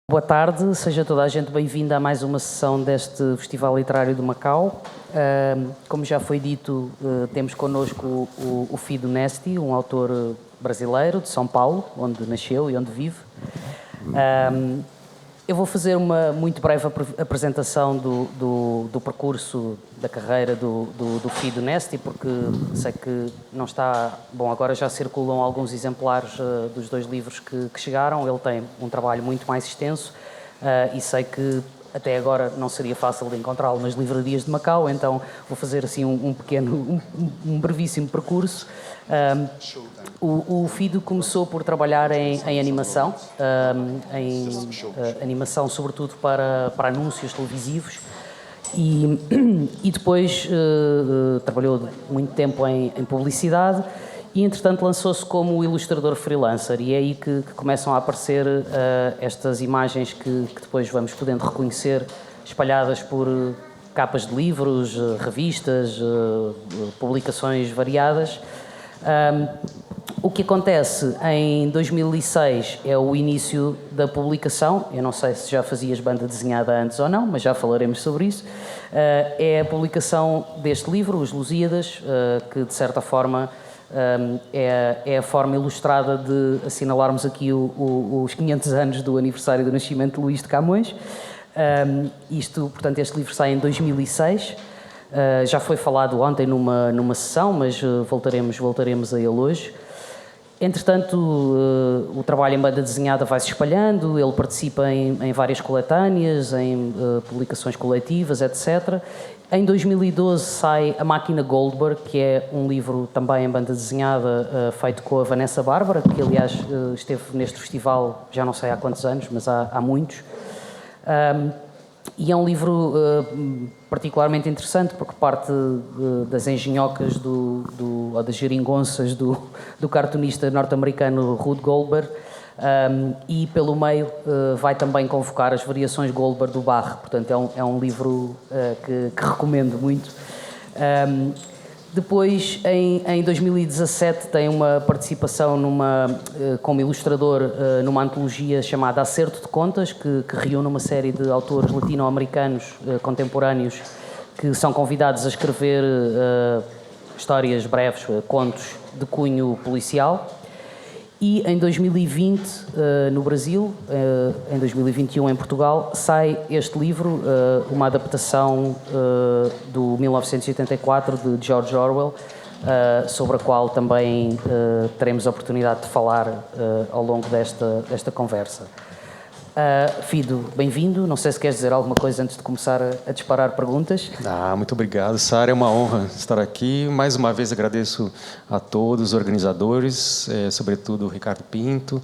Boa tarde, seja toda a gente bem-vinda a mais uma sessão deste Festival Literário de Macau. Como já foi dito, temos connosco o Fido Nesti, um autor brasileiro de São Paulo, onde nasceu e onde vive. Eu vou fazer uma muito breve apresentação do percurso da carreira do Fido Nesti, porque sei que não está... Bom, agora já circulam alguns exemplares dos dois livros que chegaram. Ele tem um trabalho muito mais extenso e sei que até agora não seria fácil de encontrá-lo nas livrarias de Macau, então vou fazer assim um brevíssimo percurso. O Fido começou por trabalhar em animação, animação sobretudo para anúncios televisivos, e depois trabalhou muito tempo em publicidade e, entretanto, lançou-se como ilustrador freelancer, e é aí que começam a aparecer estas imagens que depois vamos podendo reconhecer, espalhadas por capas de livros, revistas, publicações variadas. O que acontece em 2006 é o início da publicação. Eu não sei se já fazias banda desenhada antes ou não, mas já falaremos sobre isso. É a publicação deste livro, Os Lusíadas, que de certa forma é a forma ilustrada de assinalarmos aqui os 500 anos do aniversário do nascimento de Luís de Camões. Portanto, este livro sai em 2006. Já foi falado ontem numa sessão, mas voltaremos a ele hoje. Entretanto, o trabalho em banda desenhada vai se espalhando, ele participa em várias coletâneas, em publicações coletivas, etc. Em 2012 sai A Máquina Goldberg, que é um livro também em banda desenhada feito com a Vanessa Bárbara, que aliás esteve neste festival já não sei há quantos anos, mas há muitos. E é um livro particularmente interessante porque parte das engenhocas ou das geringonças do cartunista norte-americano Rube Goldberg, e pelo meio vai também convocar as variações Goldberg do Bach. Portanto, é um livro que recomendo muito. Depois, em 2017, tem uma participação como ilustrador numa antologia chamada Acerto de Contas, que reúne uma série de autores latino-americanos contemporâneos que são convidados a escrever histórias breves, contos de cunho policial. E em 2020, no Brasil, em 2021 em Portugal, sai este livro, uma adaptação do 1984 de George Orwell, sobre a qual também teremos a oportunidade de falar ao longo desta conversa. Fido, bem-vindo. Não sei se queres dizer alguma coisa antes de começar a disparar perguntas. Muito obrigado, Sara. É uma honra estar aqui. Mais uma vez agradeço a todos os organizadores, sobretudo o Ricardo Pinto.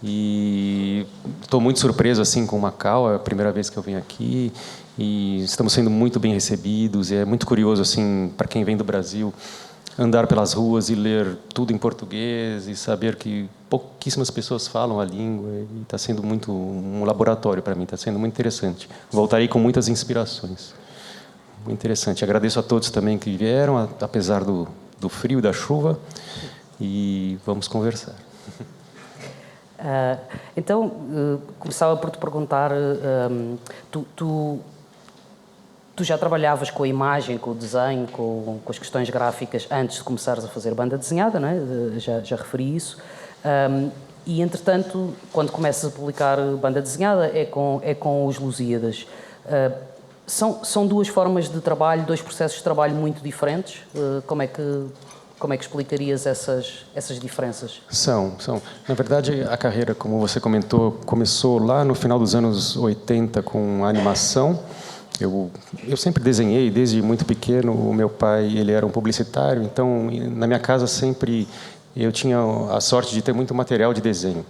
E estou muito surpreso assim com Macau. É a primeira vez que eu venho aqui e estamos sendo muito bem recebidos. E é muito curioso assim para quem vem do Brasil andar pelas ruas e ler tudo em português e saber que pouquíssimas pessoas falam a língua, e está sendo muito um laboratório para mim, está sendo muito interessante. Voltarei com muitas inspirações. Muito interessante. Agradeço a todos também que vieram, apesar do frio e da chuva, e vamos conversar. Então, começava por te perguntar, tu já trabalhavas com a imagem, com o desenho, com as questões gráficas antes de começares a fazer banda desenhada, não é? Já referi isso. E, entretanto, quando começas a publicar banda desenhada, é com Os Lusíadas. São duas formas de trabalho, dois processos de trabalho muito diferentes. Como é que explicarias essas diferenças? São. Na verdade, a carreira, como você comentou, começou lá no final dos anos 80 com a animação. Eu sempre desenhei desde muito pequeno. O meu pai, ele era um publicitário, então na minha casa sempre eu tinha a sorte de ter muito material de desenho.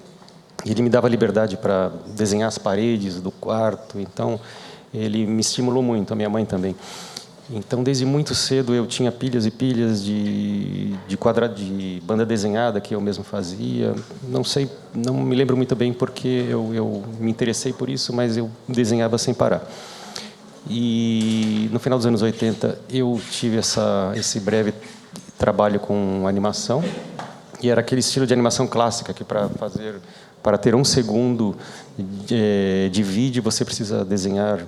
Ele me dava liberdade para desenhar as paredes do quarto, então ele me estimulou muito, a minha mãe também. Então, desde muito cedo eu tinha pilhas e pilhas de banda desenhada que eu mesmo fazia. Não me lembro muito bem porque eu me interessei por isso, mas eu desenhava sem parar. E no final dos anos 80 eu tive esse breve trabalho com animação, e era aquele estilo de animação clássica que para fazer para ter um segundo de vídeo, você precisa desenhar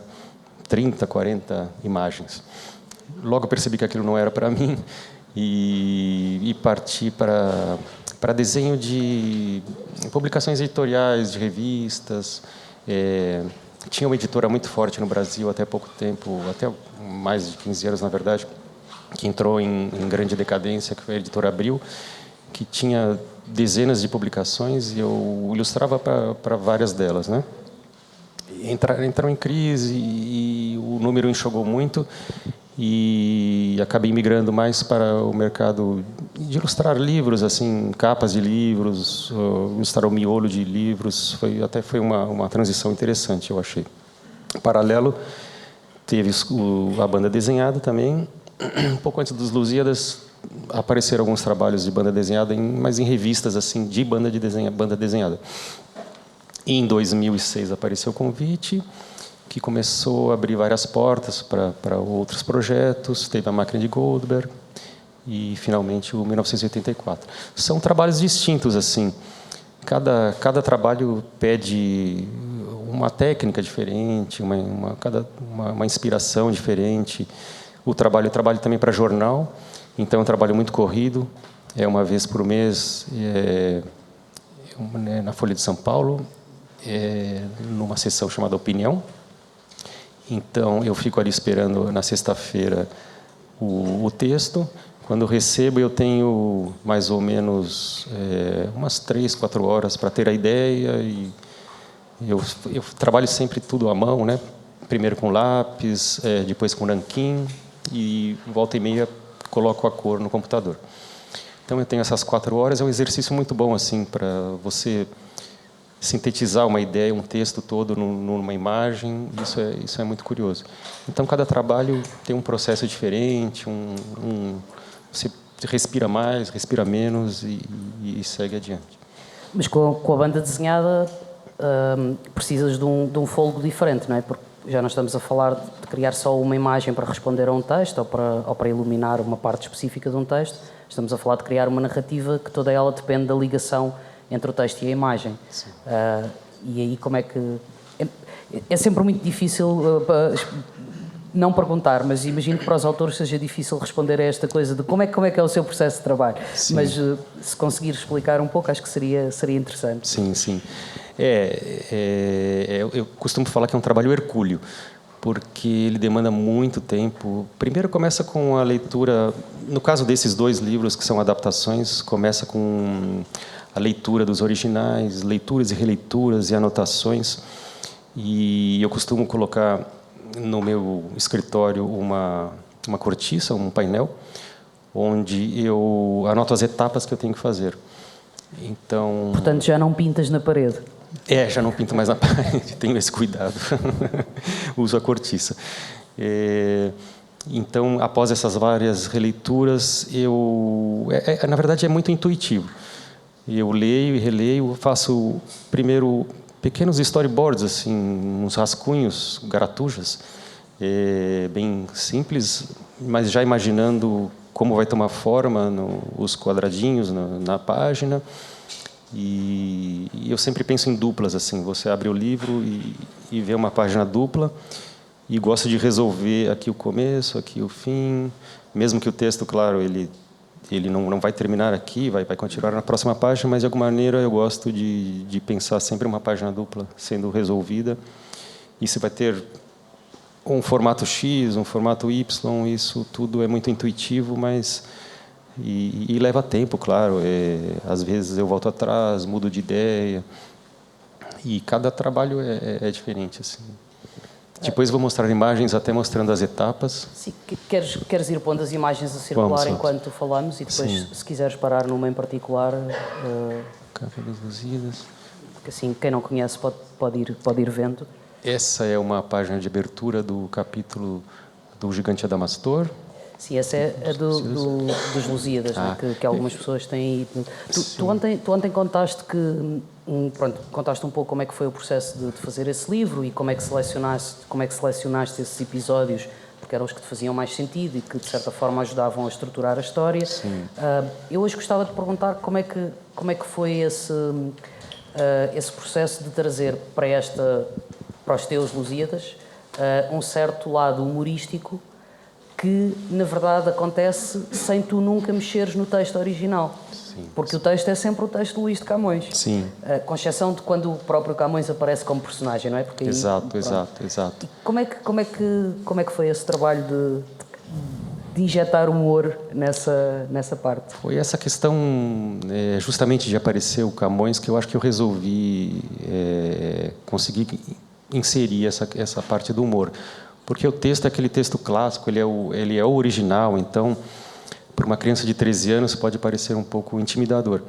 30, 40 imagens. Logo percebi que aquilo não era para mim e parti para desenho de publicações editoriais, de revistas. Tinha uma editora muito forte no Brasil até pouco tempo, até mais de 15 anos, na verdade, que entrou em grande decadência, que foi a Editora Abril, que tinha dezenas de publicações e eu ilustrava para várias delas, né? Entraram em crise e o número enxugou muito e acabei migrando mais para o mercado de ilustrar livros, assim, capas de livros, ilustrar o miolo de livros. Foi uma transição interessante, eu achei. Paralelo, teve a banda desenhada também. Um pouco antes dos Lusíadas, apareceram alguns trabalhos de banda desenhada, mas em revistas assim de banda desenhada. E em 2006 apareceu o convite, que começou a abrir várias portas para outros projetos. Teve a Máquina de Goldberg e, finalmente, o 1984. São trabalhos distintos, assim. Cada trabalho pede uma técnica diferente, uma inspiração diferente. Eu trabalho também para jornal, então é um trabalho muito corrido. É uma vez por mês, na Folha de São Paulo, numa sessão chamada Opinião. Então, eu fico ali esperando, na sexta-feira, o texto. Quando eu recebo, eu tenho mais ou menos umas 3, 4 horas para ter a ideia. E eu trabalho sempre tudo à mão, né? Primeiro com lápis, depois com nanquim, e volta e meia coloco a cor no computador. Então, eu tenho essas 4 horas. É um exercício muito bom assim para você sintetizar uma ideia, um texto todo numa imagem. Isso é muito curioso. Então, cada trabalho tem um processo diferente, você respira mais, respira menos e segue adiante. Mas com a banda desenhada precisas de um fôlego diferente, não é? Porque já não estamos a falar de criar só uma imagem para responder a um texto ou para iluminar uma parte específica de um texto. Estamos a falar de criar uma narrativa que toda ela depende da ligação entre o texto e a imagem. E aí como é que... É sempre muito difícil não perguntar, mas imagino que para os autores seja difícil responder a esta coisa de como é que é o seu processo de trabalho. Sim. Mas se conseguir explicar um pouco, acho que seria interessante. Sim, sim. Eu costumo falar que é um trabalho hercúleo, porque ele demanda muito tempo. Primeiro começa com a leitura, no caso desses 2 livros que são adaptações, começa com a leitura dos originais, leituras e releituras e anotações. E eu costumo colocar no meu escritório uma cortiça, um painel, onde eu anoto as etapas que eu tenho que fazer. Então, portanto, já não pintas na parede? Já não pinto mais na parede, tenho esse cuidado. Uso a cortiça. Então, após essas várias releituras, na verdade, é muito intuitivo. Eu leio e releio, faço primeiro pequenos storyboards, assim, uns rascunhos, garatujas, bem simples, mas já imaginando como vai tomar forma os quadradinhos na página. E eu sempre penso em duplas, assim, você abre o livro e vê uma página dupla e gosto de resolver aqui o começo, aqui o fim, mesmo que o texto, claro, ele não vai terminar aqui, vai continuar na próxima página, mas de alguma maneira eu gosto de pensar sempre uma página dupla sendo resolvida. E você vai ter um formato X, um formato Y, isso tudo é muito intuitivo, mas e leva tempo, claro. Às vezes eu volto atrás, mudo de ideia, e cada trabalho é diferente, assim. Depois vou mostrar imagens, até mostrando as etapas. Sim, queres ir pondo as imagens a circular enquanto falamos e depois, sim, se quiseres parar numa em particular... Café das Lusíadas. Porque assim, quem não conhece pode ir vendo. Essa é uma página de abertura do capítulo do Gigante Adamastor. Sim, essa é a dos Lusíadas, né, que algumas pessoas têm aí. Tu ontem contaste contaste um pouco como é que foi o processo de fazer esse livro e como é que selecionaste esses episódios, porque eram os que te faziam mais sentido e que de certa forma ajudavam a estruturar a história. Eu hoje gostava de perguntar como é que foi esse processo de trazer para os teus Lusíadas um certo lado humorístico que, na verdade, acontece sem tu nunca mexeres no texto original. Sim, porque o texto é sempre o texto de Luís de Camões. Sim. Com exceção de quando o próprio Camões aparece como personagem, não é? Porque aí, exato. E como é que foi esse trabalho de injetar humor nessa parte? Foi essa questão, justamente de aparecer o Camões, que eu acho que eu resolvi conseguir inserir essa parte do humor. Porque o texto é aquele texto clássico, ele é o original, então, para uma criança de 13 anos, pode parecer um pouco intimidador.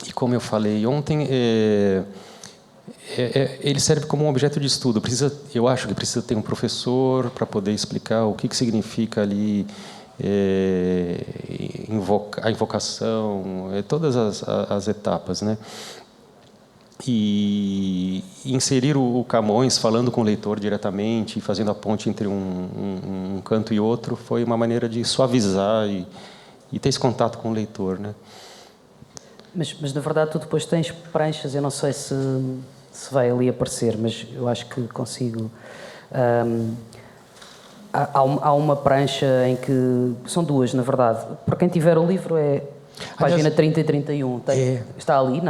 E como eu falei ontem, ele serve como um objeto de estudo. Eu acho que precisa ter um professor para poder explicar o que significa ali a invocação, todas as etapas, né? E inserir o Camões falando com o leitor diretamente, fazendo a ponte entre um canto e outro, foi uma maneira de suavizar e ter esse contato com o leitor, né? Mas na verdade tu depois tens pranchas, eu não sei se vai ali aparecer, mas eu acho que consigo. Há uma prancha em que são duas, na verdade. Para quem tiver o livro é página 30 e 31. Está ali?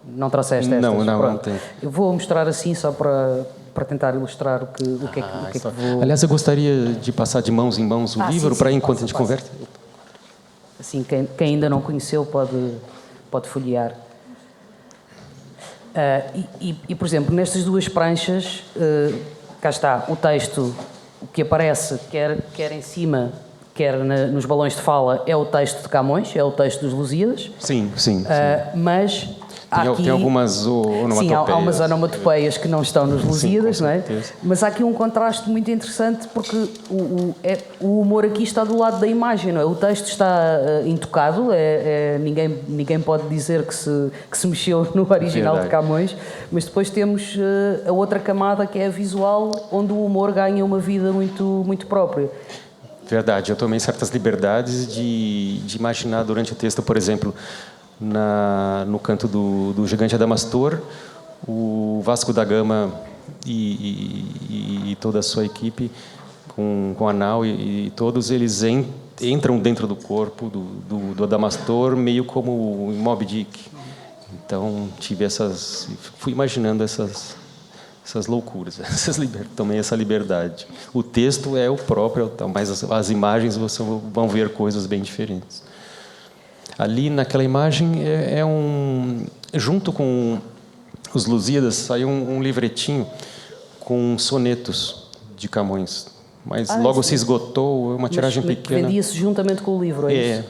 Não trouxeste estas? Não tem. Eu vou mostrar assim só para tentar ilustrar o que é que vou... Aliás, eu gostaria de passar de mãos em mãos o livro para enquanto a gente conversa. Assim, quem ainda não conheceu pode folhear. Por exemplo, nestas duas pranchas, cá está o texto que aparece, quer em cima, quer nos balões de fala, é o texto de Camões, é o texto dos Lusíadas. Sim. Mas tem algumas onomatopeias. Sim, há umas onomatopeias que não estão nos Lusíadas, não é? Mas há aqui um contraste muito interessante porque o humor aqui está do lado da imagem, não é? O texto está intocado, ninguém pode dizer que se mexeu no original de Camões, mas depois temos a outra camada que é a visual, onde o humor ganha uma vida muito, muito própria. Verdade, eu tomei certas liberdades de imaginar durante o texto, por exemplo, no canto do Gigante Adamastor, o Vasco da Gama e toda a sua equipe, com a nau e todos eles entram dentro do corpo do Adamastor, meio como em Moby Dick. Então, fui imaginando essas loucuras, tomei essa liberdade. O texto é o próprio, mas as imagens você vão ver coisas bem diferentes. Ali naquela imagem junto com os Lusíadas saiu um livretinho com sonetos de Camões, mas logo se esgotou, uma tiragem pequena. Vendia-se juntamente com o livro, é isso?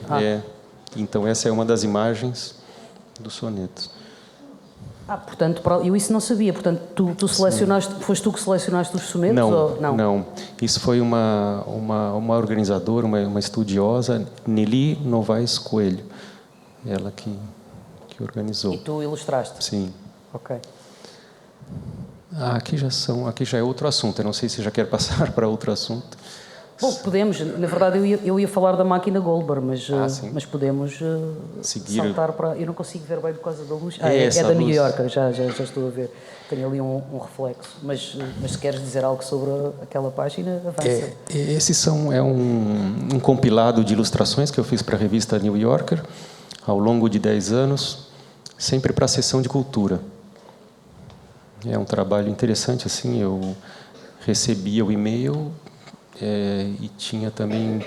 Então essa é uma das imagens dos sonetos. Portanto, eu isso não sabia. Portanto, tu selecionaste, foste tu que selecionaste os sonetos? Não. Isso foi uma organizadora, uma estudiosa, Nelly Novaes Coelho. Ela que organizou. E tu ilustraste? Sim. Ok. Aqui já é outro assunto. Eu não sei se já quer passar para outro assunto. Bom, podemos. Na verdade, eu ia falar da máquina Goldberg, mas podemos saltar para... Eu não consigo ver bem por causa da luz. É da New Yorker, já estou a ver. Tenho ali um reflexo. Mas se queres dizer algo sobre aquela página, avança. Esse é um compilado de ilustrações que eu fiz para a revista New Yorker ao longo de 10 anos, sempre para a seção de cultura. É um trabalho interessante, assim, eu recebia o e-mail e tinha também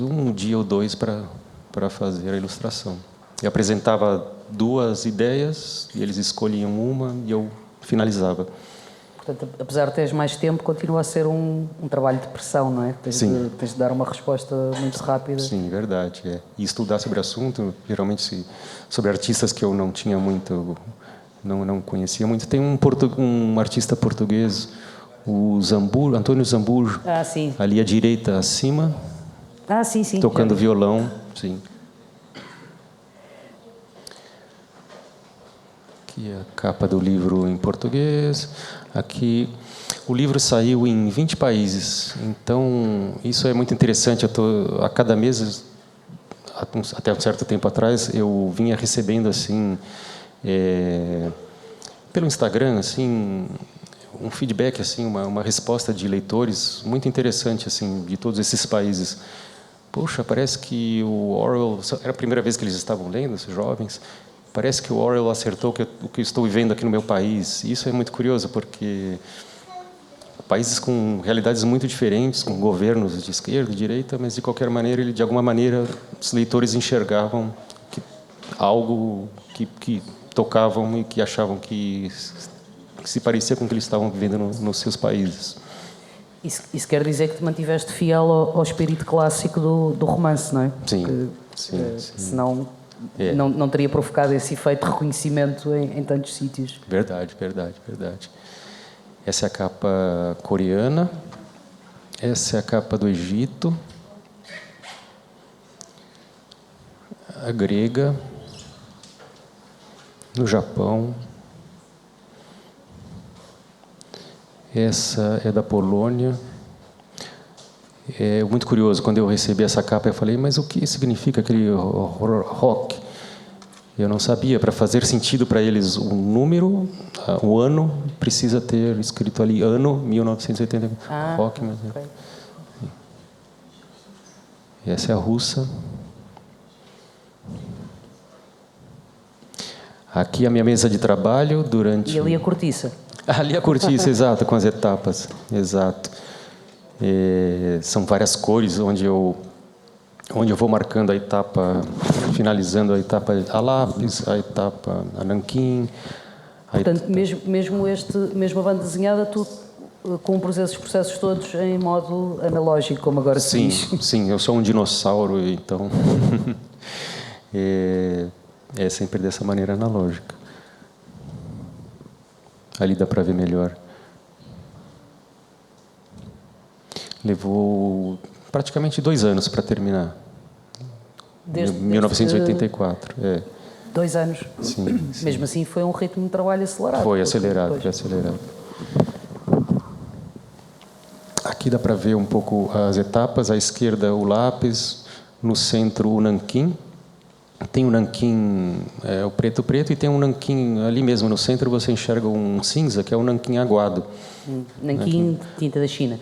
um dia ou dois para fazer a ilustração. Eu apresentava 2 ideias e eles escolhiam uma e eu finalizava. Portanto, apesar de teres mais tempo, continua a ser um trabalho de pressão, não é? Tens de dar uma resposta muito rápida. Sim, verdade. E estudar sobre o assunto, geralmente sobre artistas que eu não tinha muito, não conhecia muito. Tem um artista português, o Zambujo, Antônio Zambujo, sim. ali à direita, acima, sim. tocando violão, sim. Aqui é a capa do livro em português. Aqui, o livro saiu em 20 países, então isso é muito interessante. A cada mês, até um certo tempo atrás, eu vinha recebendo assim Pelo Instagram, assim, um feedback, assim, uma resposta de leitores muito interessante, assim, de todos esses países. Poxa, parece que o Orwell... Era a primeira vez que eles estavam lendo, esses jovens. Parece que o Orwell acertou o que eu estou vivendo aqui no meu país. Isso é muito curioso, porque países com realidades muito diferentes, com governos de esquerda, de direita, mas, de qualquer maneira, de alguma maneira, os leitores enxergavam algo que tocavam e que achavam que se parecia com o que eles estavam vivendo nos seus países. Isso quer dizer que te mantiveste fiel ao espírito clássico do romance, não é? Sim, sim. Senão não teria provocado esse efeito de reconhecimento em tantos sítios. Verdade. Essa é a capa coreana. Essa é a capa do Egito. A grega. No Japão. Essa é da Polônia. É muito curioso, quando eu recebi essa capa, eu falei, mas o que significa aquele rock? Eu não sabia. Para fazer sentido para eles o número, o ano, precisa ter escrito ali, ano 1980. Rock. Okay. Essa é a russa. Aqui a minha mesa de trabalho durante... E ali a cortiça. Ali a cortiça, exato, com as etapas, exato. São várias cores onde eu vou marcando a etapa, finalizando a etapa a lápis, a etapa a nanquim. Portanto, mesmo a banda desenhada, tu cumpres esses processos todos em modo analógico, como agora se diz. Sim, eu sou um dinossauro, então é sempre dessa maneira analógica. Ali dá para ver melhor. Levou praticamente 2 anos para terminar. Desde 1984. 2 anos. Sim. Mesmo assim, foi um ritmo de trabalho acelerado. Foi acelerado. Aqui dá para ver um pouco as etapas. À esquerda, o lápis. No centro, o nanquim. Tem o nanquim, o preto, e tem um nanquim ali mesmo no centro. Você enxerga um cinza, que é o nanquim aguado. Nanquim, tinta da China.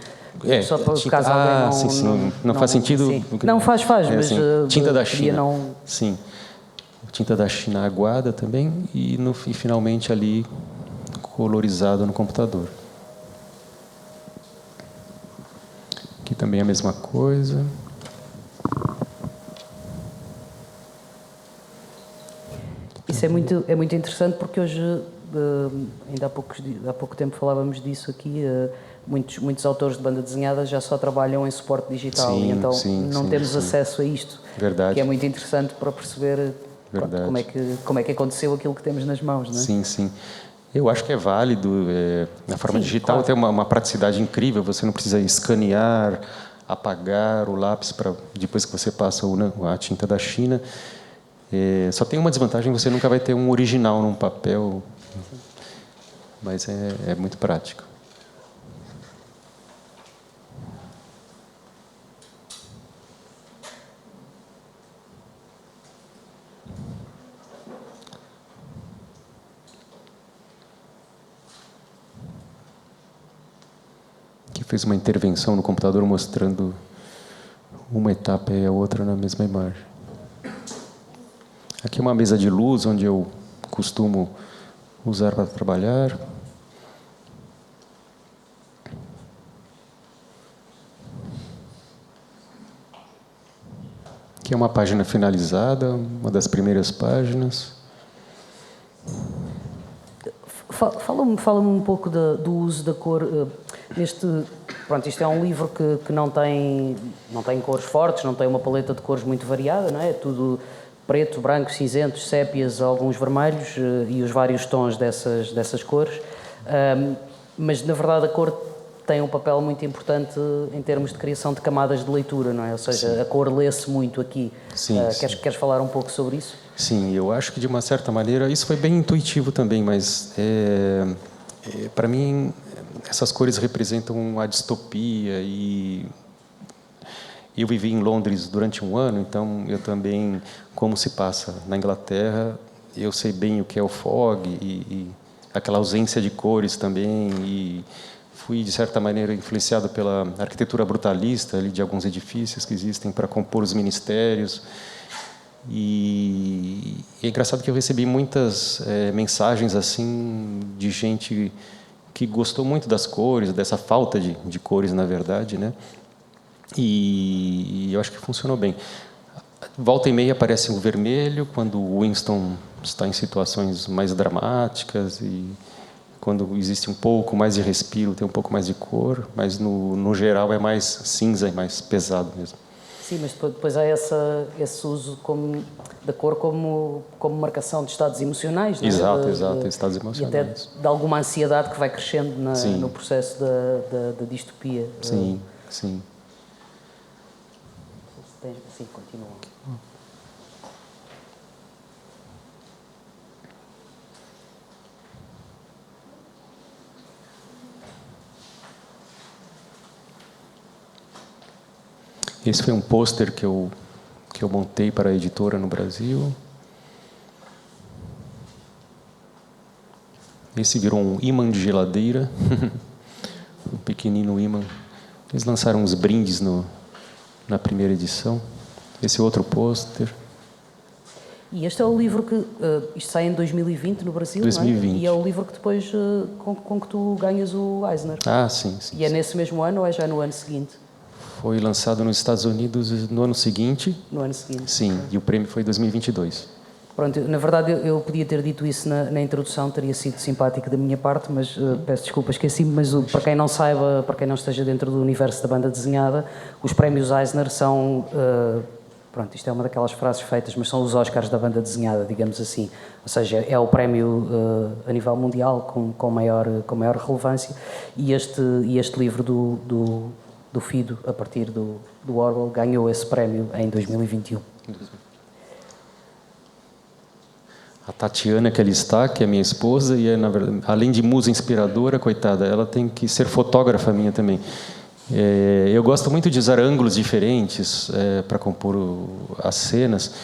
Só para tinta, caso alguém não faz sentido. Sim. Não faz, mas tinta da China. Não... Sim. Tinta da China aguada também e finalmente ali colorizado no computador. Aqui também é a mesma coisa. Isso é muito interessante, porque hoje, ainda há pouco tempo falávamos disso aqui, muitos autores de banda desenhada já só trabalham em suporte digital, e então não temos acesso a isto. Verdade. Que é muito interessante para perceber como é que aconteceu aquilo que temos nas mãos, não é? Sim. Eu acho que é válido. Na forma digital tem uma praticidade incrível. Você não precisa escanear, apagar o lápis para depois que você passa a tinta da China. Só tem uma desvantagem: você nunca vai ter um original num papel, mas é muito prático. Aqui fez uma intervenção no computador mostrando uma etapa e a outra na mesma imagem. Aqui é uma mesa de luz, onde eu costumo usar para trabalhar. Aqui é uma página finalizada, uma das primeiras páginas. Fala-me um pouco do uso da cor. Isto é um livro que não tem cores fortes, não tem uma paleta de cores muito variada, não é? É tudo preto, branco, cinzentos, sépias, alguns vermelhos e os vários tons dessas cores. Mas, na verdade, a cor tem um papel muito importante em termos de criação de camadas de leitura, não é? Ou seja, a cor lê-se muito aqui. Queres falar um pouco sobre isso? Sim, eu acho que, de uma certa maneira, isso foi bem intuitivo também, mas, para mim, essas cores representam a distopia e... Eu vivi em Londres durante 1 ano, então eu também, como se passa na Inglaterra, eu sei bem o que é o fog e aquela ausência de cores também, e fui, de certa maneira, influenciado pela arquitetura brutalista ali, de alguns edifícios que existem para compor os ministérios. E é engraçado que eu recebi muitas mensagens assim de gente que gostou muito das cores, dessa falta de cores, na verdade, né? E eu acho que funcionou bem. Volta e meia aparece o vermelho quando o Winston está em situações mais dramáticas, e quando existe um pouco mais de respiro tem um pouco mais de cor, mas no geral é mais cinza e mais pesado mesmo. Sim, mas depois há esse uso da cor como marcação de estados emocionais, não é? Exato, estados emocionais. E até de alguma ansiedade que vai crescendo no processo da distopia. Sim, sim. Sim, continua. Esse foi um pôster que eu montei para a editora no Brasil. Esse virou um ímã de geladeira, um pequenino ímã. Eles lançaram uns brindes na primeira edição. Esse outro pôster. E este é o livro que isto sai em 2020 no Brasil, 2020. Não é? E é o livro que depois com que tu ganhas o Eisner. Ah, sim. E é nesse mesmo ano ou é já no ano seguinte? Foi lançado nos Estados Unidos no ano seguinte. No ano seguinte. Sim, e o prêmio foi em 2022. Pronto, na verdade eu podia ter dito isso na introdução, teria sido simpático da minha parte, mas peço desculpa, esqueci-me, mas para quem não saiba, para quem não esteja dentro do universo da banda desenhada, os prémios Eisner são, pronto, isto é uma daquelas frases feitas, mas são os Oscars da banda desenhada, digamos assim, ou seja, é o prémio a nível mundial com maior relevância, e este livro do Fido, a partir do Orwell, ganhou esse prémio em 2021. A Tatiana, que ali está, que é minha esposa, e na verdade, além de musa inspiradora, coitada, ela tem que ser fotógrafa minha também. Eu gosto muito de usar ângulos diferentes para compor as cenas,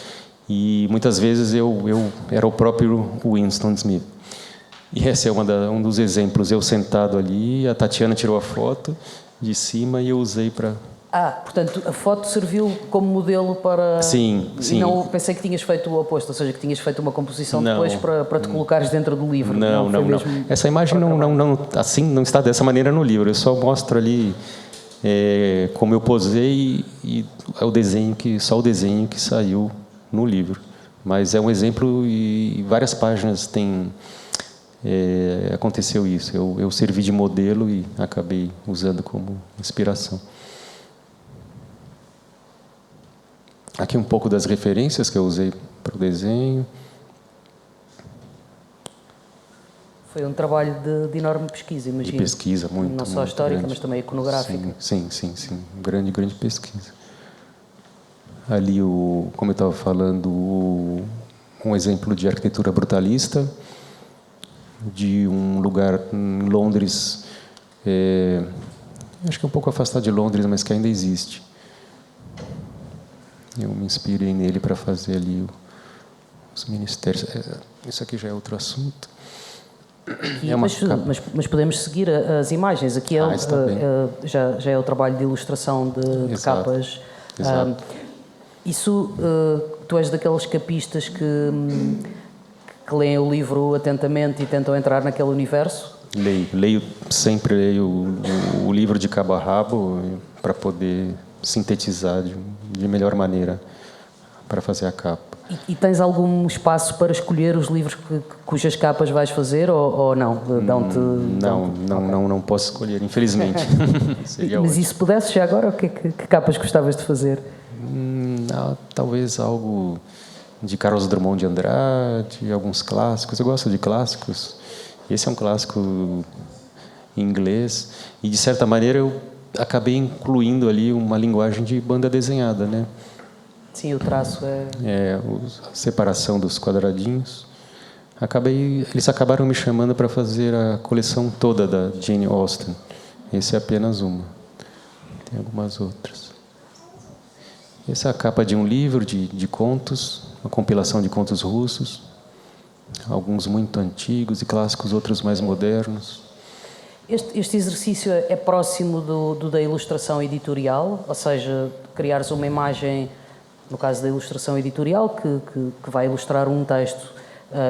e muitas vezes eu era o próprio Winston Smith. E esse é um dos exemplos, eu sentado ali, a Tatiana tirou a foto de cima e eu usei para... Portanto, a foto serviu como modelo para... Sim. Não, pensei que tinhas feito o oposto, ou seja, que tinhas feito uma composição não, depois para te colocares dentro do livro. Não. Essa imagem não está dessa maneira no livro. Eu só mostro ali como eu posei e só o desenho que saiu no livro. Mas é um exemplo e várias páginas tem... aconteceu isso. Eu servi de modelo e acabei usando como inspiração. Aqui um pouco das referências que eu usei para o desenho. Foi um trabalho de enorme pesquisa, imagino. De pesquisa, muito. Não só histórica, grande. mas também iconográfica. Sim. Grande pesquisa. Ali, como eu estava falando, um exemplo de arquitetura brutalista, de um lugar em Londres, acho que um pouco afastado de Londres, mas que ainda existe. Eu me inspirei nele para fazer ali os ministérios. Isso aqui já é outro assunto. Mas podemos seguir as imagens. Aqui já é o trabalho de ilustração de capas. Exato. Tu és daqueles capistas que leem o livro atentamente e tentam entrar naquele universo? Sempre leio o livro de cabo a rabo para poder sintetizar de melhor maneira para fazer a capa. E tens algum espaço para escolher os livros cujas capas vais fazer ou não? Não posso escolher, infelizmente. Mas e se pudesses já agora, que capas gostavas de fazer? Talvez algo de Carlos Drummond de Andrade, alguns clássicos. Eu gosto de clássicos. Esse é um clássico em inglês. E, de certa maneira, eu acabei incluindo ali uma linguagem de banda desenhada, né? Sim, o traço a separação dos quadradinhos. Eles acabaram me chamando para fazer a coleção toda da Jane Austen. Esse é apenas uma. Tem algumas outras. Essa é a capa de um livro de contos, uma compilação de contos russos. alguns muito antigos e clássicos, outros mais modernos. Este exercício é próximo da ilustração editorial, ou seja, criares uma imagem, no caso da ilustração editorial, que vai ilustrar um texto,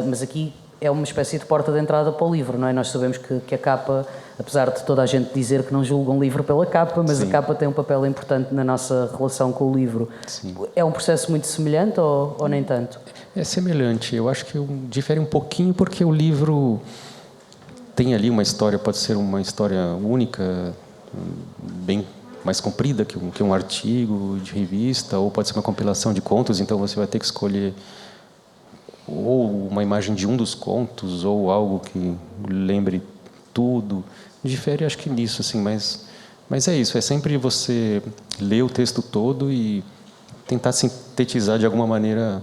mas aqui é uma espécie de porta de entrada para o livro, não é? Nós sabemos que a capa, apesar de toda a gente dizer que não julga um livro pela capa, mas Sim. A capa tem um papel importante na nossa relação com o livro. Sim. É um processo muito semelhante ou nem tanto? É semelhante. Eu acho que difere um pouquinho porque o livro tem ali uma história, pode ser uma história única, bem mais comprida que um artigo de revista, ou pode ser uma compilação de contos, então você vai ter que escolher ou uma imagem de um dos contos, ou algo que lembre tudo. Difere, acho que nisso, assim, mas é isso, é sempre você ler o texto todo e tentar sintetizar de alguma maneira,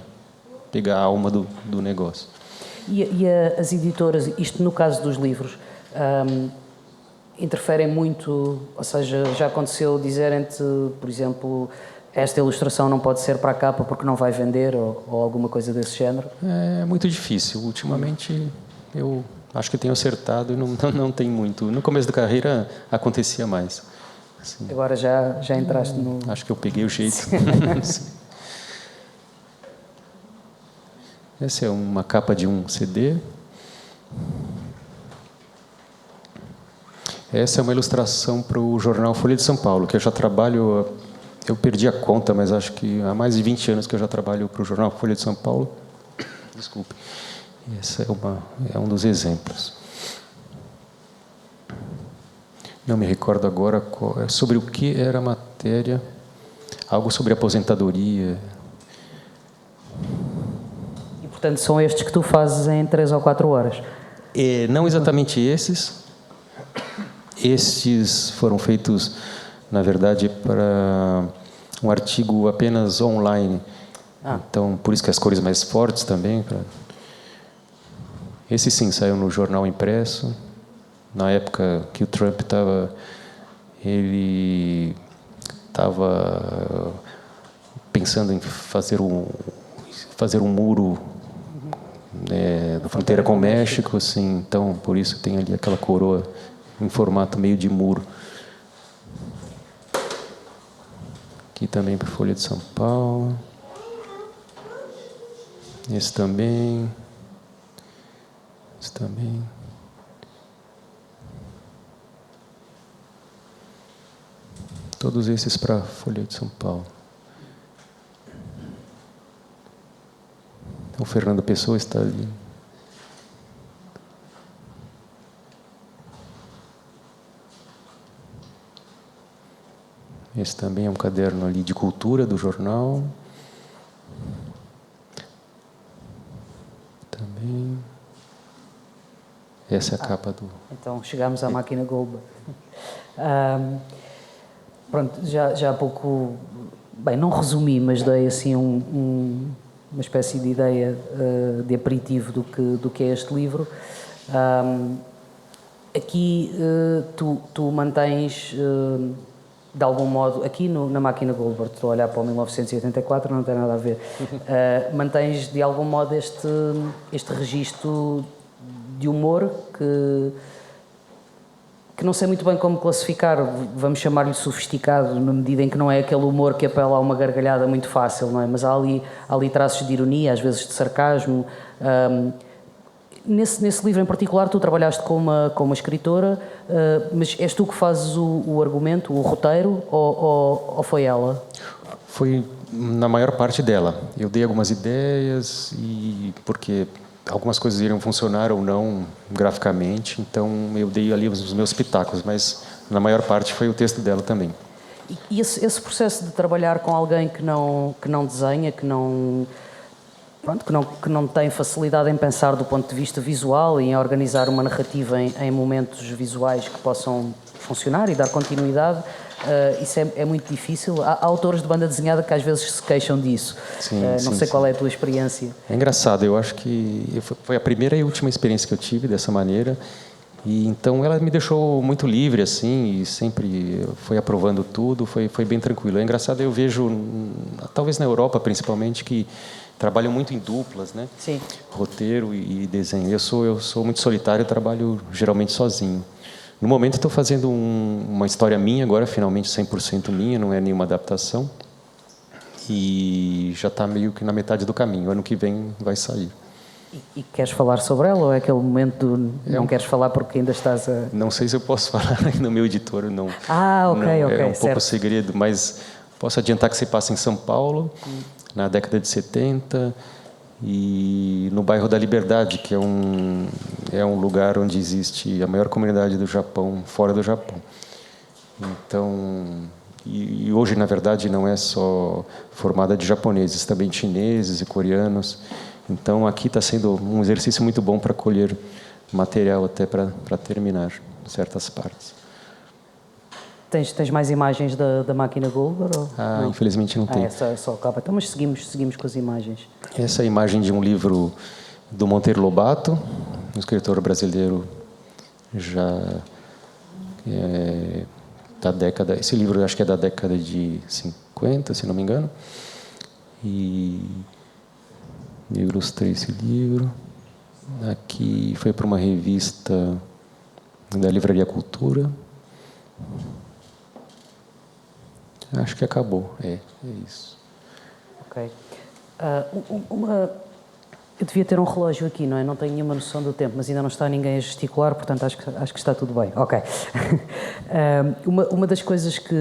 pegar a alma do negócio. E as editoras, isto no caso dos livros, interferem muito, ou seja, já aconteceu dizerem-te, por exemplo, esta ilustração não pode ser para a capa porque não vai vender ou alguma coisa desse género? É muito difícil. Ultimamente eu acho que tenho acertado e não tem muito. No começo da carreira acontecia mais. Assim, agora já entraste no... Acho que eu peguei o jeito. Essa é uma capa de um CD. Essa é uma ilustração para o jornal Folha de São Paulo, que eu já trabalho, eu perdi a conta, mas acho que há mais de 20 anos que eu já trabalho para o jornal Folha de São Paulo. Desculpe. Essa é um dos exemplos. Não me recordo agora sobre o que era a matéria. Algo sobre aposentadoria. Portanto, são estes que tu fazes em 3 ou 4 horas? Não exatamente esses. Estes foram feitos, na verdade, para um artigo apenas online. Então, por isso que as cores mais fortes também. Esse sim saiu no jornal impresso. Na época que o Trump ele estava pensando em fazer um muro da fronteira com o México, assim, então por isso tem ali aquela coroa em formato meio de muro. Aqui também para Folha de São Paulo. Esse também. Esse também. Todos esses para Folha de São Paulo. O Fernando Pessoa está ali. Esse também é um caderno ali de cultura do jornal. Também. Essa é a capa do... Então, chegamos à máquina Goldberg. Pronto, já há pouco... Bem, não resumi, mas dei assim uma espécie de ideia de aperitivo do que é este livro. Aqui tu mantens, de algum modo, aqui na máquina Goldberg, estou a olhar para o 1984, não tem nada a ver, mantens de algum modo este registro de humor que não sei muito bem como classificar, vamos chamar-lhe sofisticado, na medida em que não é aquele humor que apela a uma gargalhada muito fácil, não é? Mas há ali traços de ironia, às vezes de sarcasmo. Nesse livro em particular tu trabalhaste com uma escritora, mas és tu que fazes o argumento, o roteiro, ou foi ela? Foi na maior parte dela. Eu dei algumas ideias, porque algumas coisas iriam funcionar ou não graficamente, então eu dei ali os meus pitacos, mas na maior parte foi o texto dela também. E esse processo de trabalhar com alguém que não desenha, que não tem facilidade em pensar do ponto de vista visual e em organizar uma narrativa em momentos visuais que possam funcionar e dar continuidade, isso é muito difícil. Há autores de banda desenhada que às vezes se queixam disso. Não sei qual é a tua experiência. É engraçado, eu acho que foi a primeira e última experiência que eu tive dessa maneira. E então ela me deixou muito livre assim e sempre foi aprovando tudo, foi bem tranquilo. É engraçado, eu vejo, talvez na Europa principalmente, que trabalham muito em duplas, né? Sim. Roteiro e desenho. Eu sou muito solitário, eu trabalho geralmente sozinho. No momento estou fazendo uma história minha agora, finalmente 100% minha, não é nenhuma adaptação. E já está meio que na metade do caminho. Ano que vem vai sair. E queres falar sobre ela ou é aquele momento do não queres falar porque ainda estás a... Não sei se eu posso falar no meu editor, não. Ok, não, ok, é um certo. pouco segredo, mas posso adiantar que se passa em São Paulo, na década de 70, e no bairro da Liberdade, que é um lugar onde existe a maior comunidade do Japão, fora do Japão. Então, e hoje, na verdade, não é só formada de japoneses, também chineses e coreanos. Então, aqui está sendo um exercício muito bom para colher material até para terminar certas partes. Tens mais imagens da máquina Gulliver? Ou... Infelizmente não tem. É só capa. Então, mas seguimos com as imagens. Essa é a imagem de um livro do Monteiro Lobato, um escritor brasileiro já da década... Esse livro acho que é da década de 50, se não me engano. E eu ilustrei esse livro. Aqui foi para uma revista da Livraria Cultura. Acho que acabou. É isso. Ok. Eu devia ter um relógio aqui, não é? Não tenho nenhuma noção do tempo, mas ainda não está ninguém a gesticular, portanto acho que está tudo bem. Ok. Uma das coisas que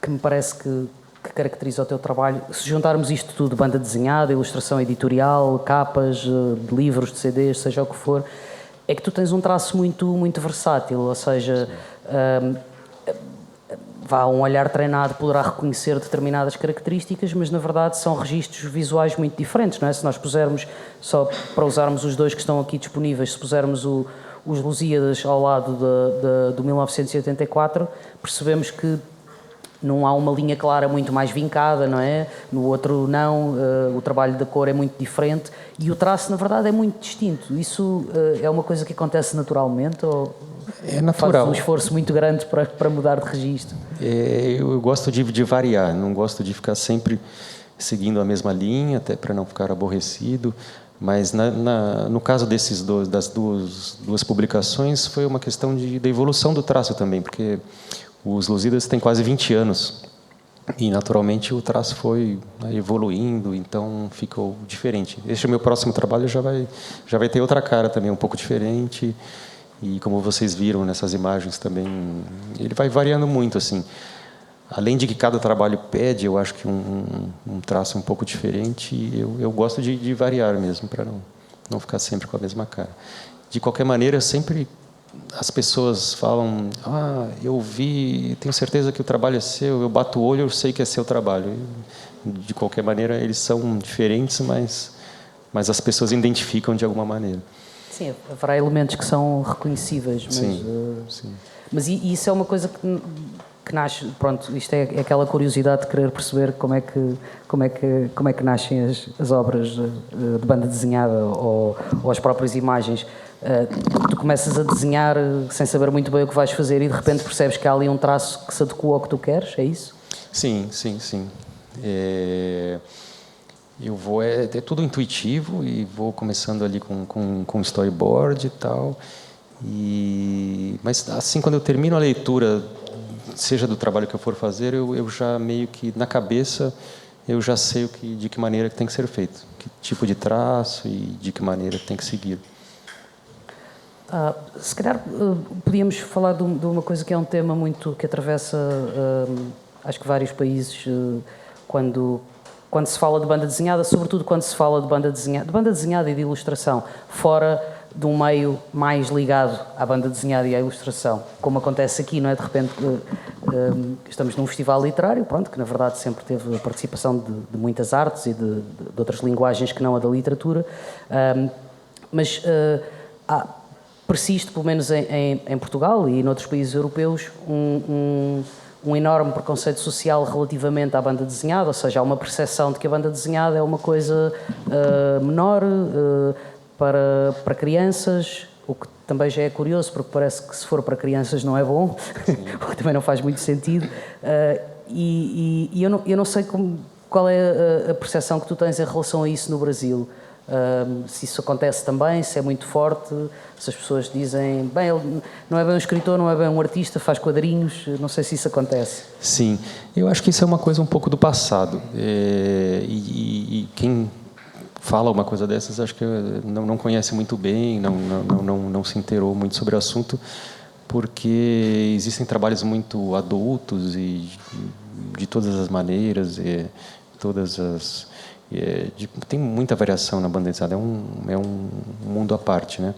me parece que caracteriza o teu trabalho, se juntarmos isto tudo, banda desenhada, ilustração editorial, capas de livros, de CDs, seja o que for, é que tu tens um traço muito versátil, ou seja, um olhar treinado poderá reconhecer determinadas características, mas na verdade são registros visuais muito diferentes, não é? Se nós pusermos, só para usarmos os dois que estão aqui disponíveis, se pusermos os Lusíadas ao lado do 1984, percebemos que não há uma linha clara muito mais vincada, não é? No outro não, o trabalho da cor é muito diferente e o traço, na verdade, é muito distinto. Isso é uma coisa que acontece naturalmente ou é natural? Faz um esforço muito grande para mudar de registro? Eu gosto de variar, não gosto de ficar sempre seguindo a mesma linha, até para não ficar aborrecido. Mas no caso das duas publicações, foi uma questão da evolução do traço também, porque os Lusíadas têm quase 20 anos e, naturalmente, o traço foi evoluindo, então ficou diferente. Este meu próximo trabalho já vai ter outra cara também, um pouco diferente. E, como vocês viram nessas imagens também, ele vai variando muito, assim. Além de que cada trabalho pede, eu acho que um traço um pouco diferente, eu gosto de variar mesmo, para não ficar sempre com a mesma cara. De qualquer maneira, sempre as pessoas falam, eu vi, tenho certeza que o trabalho é seu, eu bato o olho, eu sei que é seu trabalho. De qualquer maneira, eles são diferentes, mas as pessoas identificam de alguma maneira. Sim, haverá elementos que são reconhecíveis, mas, sim. Mas isso é uma coisa que nasce, pronto, isto é aquela curiosidade de querer perceber como é que nascem as obras de banda desenhada ou as próprias imagens. Tu começas a desenhar sem saber muito bem o que vais fazer e de repente percebes que há ali um traço que se adequa ao que tu queres, é isso? Sim. Eu vou, é tudo intuitivo e vou começando ali com storyboard e tal. Mas assim, quando eu termino a leitura, seja do trabalho que eu for fazer, eu já meio que na cabeça eu já sei de que maneira que tem que ser feito, que tipo de traço e de que maneira tem que seguir. Se calhar podíamos falar de uma coisa que é um tema muito que atravessa acho que vários países quando se fala de banda desenhada, sobretudo quando se fala de banda desenhada e de ilustração, fora de um meio mais ligado à banda desenhada e à ilustração, como acontece aqui, não é? De repente estamos num festival literário, pronto, que na verdade sempre teve a participação de muitas artes e de outras linguagens que não a da literatura, mas persiste, pelo menos em Portugal e noutros países europeus, um enorme preconceito social relativamente à banda desenhada, ou seja, há uma percepção de que a banda desenhada é uma coisa menor para crianças, o que também já é curioso, porque parece que se for para crianças não é bom, o que também não faz muito sentido. E eu não sei como qual é a percepção que tu tens em relação a isso no Brasil? Se isso acontece também, se é muito forte, se as pessoas dizem, bem, ele não é bem um escritor, não é bem um artista, faz quadrinhos, não sei se isso acontece. Sim, eu acho que isso é uma coisa um pouco do passado. E quem fala uma coisa dessas, acho que não conhece muito bem, não se inteirou muito sobre o assunto, porque existem trabalhos muito adultos e de todas as maneiras, tem muita variação na banda desenhada, é um mundo à parte, né?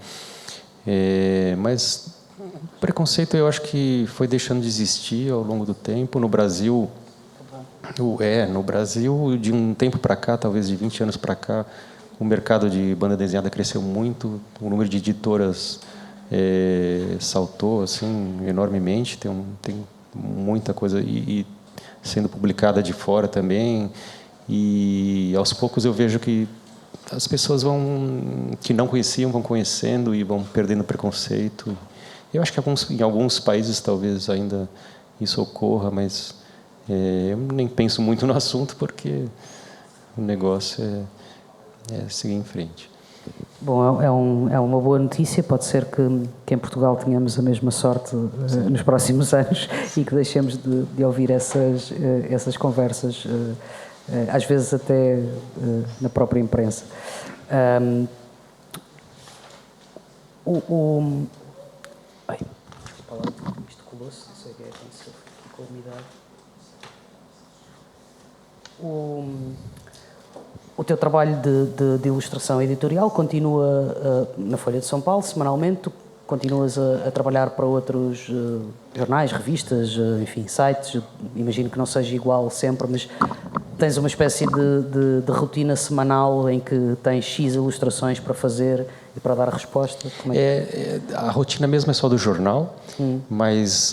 Mas o preconceito eu acho que foi deixando de existir ao longo do tempo. No Brasil, de um tempo para cá, talvez de 20 anos para cá, o mercado de banda desenhada cresceu muito, o número de editoras saltou assim enormemente, tem muita coisa e sendo publicada de fora também. E aos poucos eu vejo que as pessoas que não conheciam vão conhecendo e vão perdendo preconceito. Eu acho que em alguns países talvez ainda isso ocorra, mas eu nem penso muito no assunto porque o negócio é seguir em frente. Bom, é uma boa notícia. Pode ser que em Portugal tenhamos a mesma sorte nos próximos anos e que deixemos de ouvir essas conversas, às vezes até na própria imprensa. Bem, isto colou-se, não sei o que aconteceu com a umidade. O teu trabalho de ilustração editorial continua na Folha de São Paulo, semanalmente. Tu continuas a trabalhar para outros jornais, revistas, enfim, sites. Imagino que não seja igual sempre, mas tens uma espécie de rotina semanal em que tens X ilustrações para fazer e para dar a resposta? Como a rotina mesmo é só do jornal, mas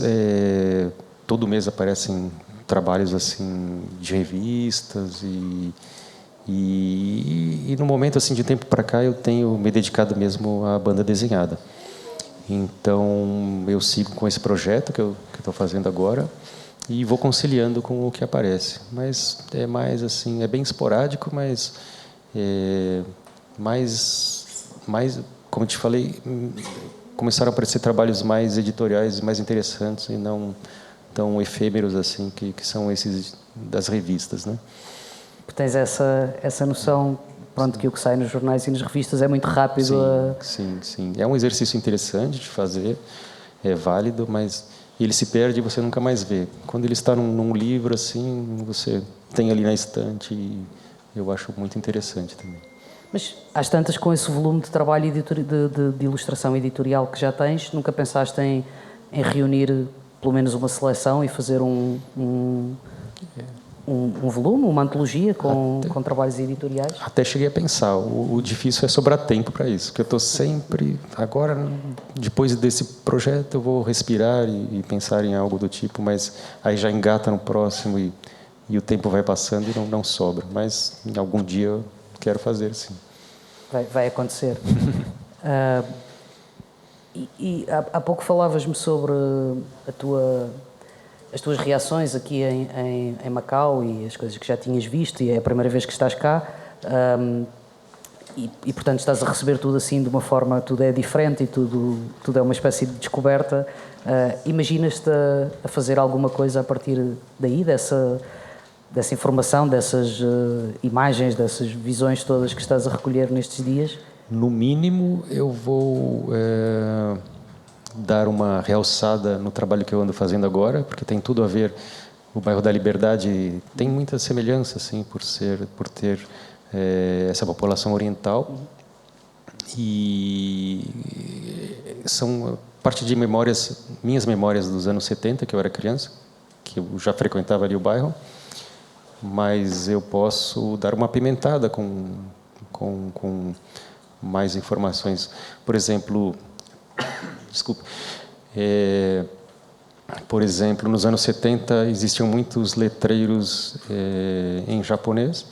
todo mês aparecem trabalhos assim de revistas e no momento assim de tempo para cá eu tenho me dedicado mesmo à banda desenhada. Então eu sigo com esse projeto que eu estou fazendo agora e vou conciliando com o que aparece. Mas é mais assim, é bem esporádico, mas mais como eu te falei, começaram a aparecer trabalhos mais editoriais, mais interessantes e não tão efêmeros assim que são esses das revistas, né? Tens essa noção, pronto, que o que sai nos jornais e nas revistas é muito rápido. Sim. É um exercício interessante de fazer, é válido, mas ele se perde e você nunca mais vê. Quando ele está num livro assim, você tem ali na estante e eu acho muito interessante também. Mas às tantas, com esse volume de trabalho de ilustração editorial que já tens, nunca pensaste em reunir pelo menos uma seleção e fazer um volume, uma antologia com trabalhos editoriais? Até cheguei a pensar. O difícil é sobrar tempo para isso, porque eu estou sempre... Agora, depois desse projeto, eu vou respirar e pensar em algo do tipo, mas aí já engata no próximo e o tempo vai passando e não sobra. Mas em algum dia eu quero fazer, sim. Vai acontecer. Há pouco falavas-me sobre as tuas reações aqui em Macau e as coisas que já tinhas visto, e é a primeira vez que estás cá, e portanto estás a receber tudo assim de uma forma, tudo é diferente e tudo é uma espécie de descoberta. Imaginas-te a fazer alguma coisa a partir daí, dessa informação, dessas imagens, dessas visões todas que estás a recolher nestes dias? No mínimo, eu vou dar uma realçada no trabalho que eu ando fazendo agora, porque tem tudo a ver. O bairro da Liberdade tem muita semelhança, assim, por ter essa população oriental. E são parte de minhas memórias dos anos 70, que eu era criança, que eu já frequentava ali o bairro, mas eu posso dar uma apimentada com mais informações. Por exemplo, por exemplo, nos anos 70 existiam muitos letreiros em japonês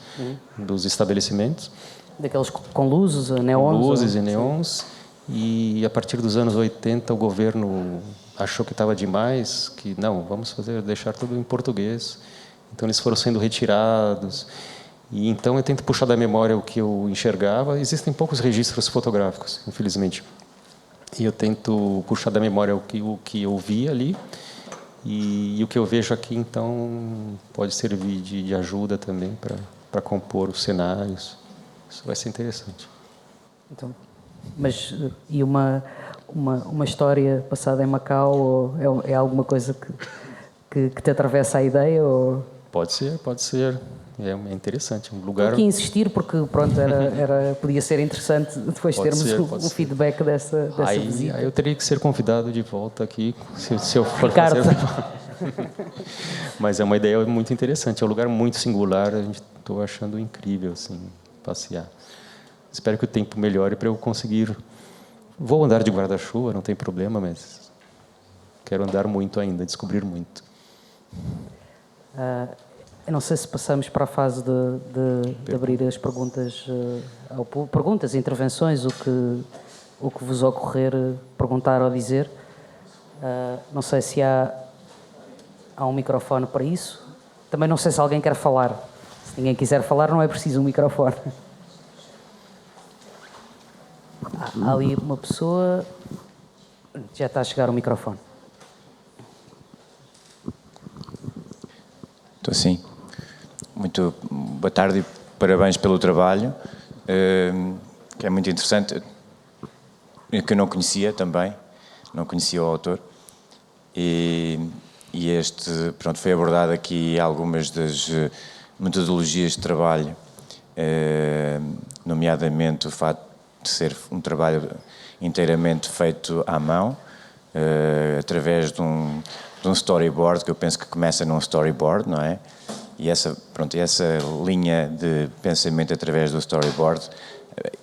dos estabelecimentos. Daqueles com luzes, neons? Com luzes e neons. E a partir dos anos 80 o governo achou que estava demais, que não, vamos deixar tudo em português. Então eles foram sendo retirados. E então eu tento puxar da memória o que eu enxergava. Existem poucos registros fotográficos, infelizmente. E eu tento puxar da memória o que eu vi ali. E o que eu vejo aqui, então, pode servir de ajuda também para compor os cenários. Isso vai ser interessante. Então, mas e uma história passada em Macau, ou é alguma coisa que te atravessa a ideia? Ou... Pode ser. É interessante, um lugar... Estou aqui a insistir porque, pronto, podia ser interessante depois termos o feedback dessa visita. Aí eu teria que ser convidado de volta aqui, se eu for Ricardo. fazer... Mas é uma ideia muito interessante, é um lugar muito singular, estou achando incrível, assim, passear. Espero que o tempo melhore para eu conseguir... Vou andar de guarda-chuva, não tem problema, mas quero andar muito ainda, descobrir muito. Eu não sei se passamos para a fase de abrir as perguntas ao público. Perguntas, intervenções, o que vos ocorrer perguntar ou dizer. Não sei se há um microfone para isso. Também não sei se alguém quer falar. Se ninguém quiser falar, não é preciso um microfone. Há ali uma pessoa... Já está a chegar o microfone. Estou sim. Muito boa tarde e parabéns pelo trabalho, que é muito interessante, que eu não conhecia também, não conhecia o autor, e pronto, foi abordado aqui algumas das metodologias de trabalho, nomeadamente o facto de ser um trabalho inteiramente feito à mão, através de um storyboard, que eu penso que começa num storyboard, não é? E essa linha de pensamento através do storyboard,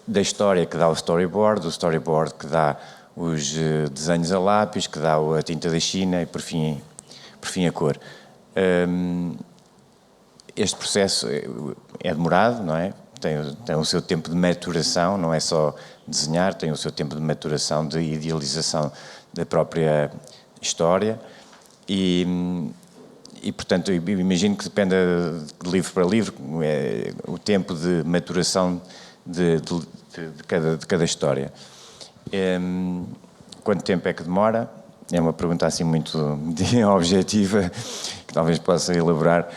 da história que dá o storyboard que dá os desenhos a lápis, que dá a tinta da China e, por fim a cor. Este processo é demorado, não é? Tem o seu tempo de maturação, não é só desenhar, tem o seu tempo de maturação, de idealização da própria história. E, portanto, eu imagino que dependa de livro para livro o tempo de maturação de cada história. Quanto tempo é que demora? É uma pergunta assim muito objetiva, que talvez possa elaborar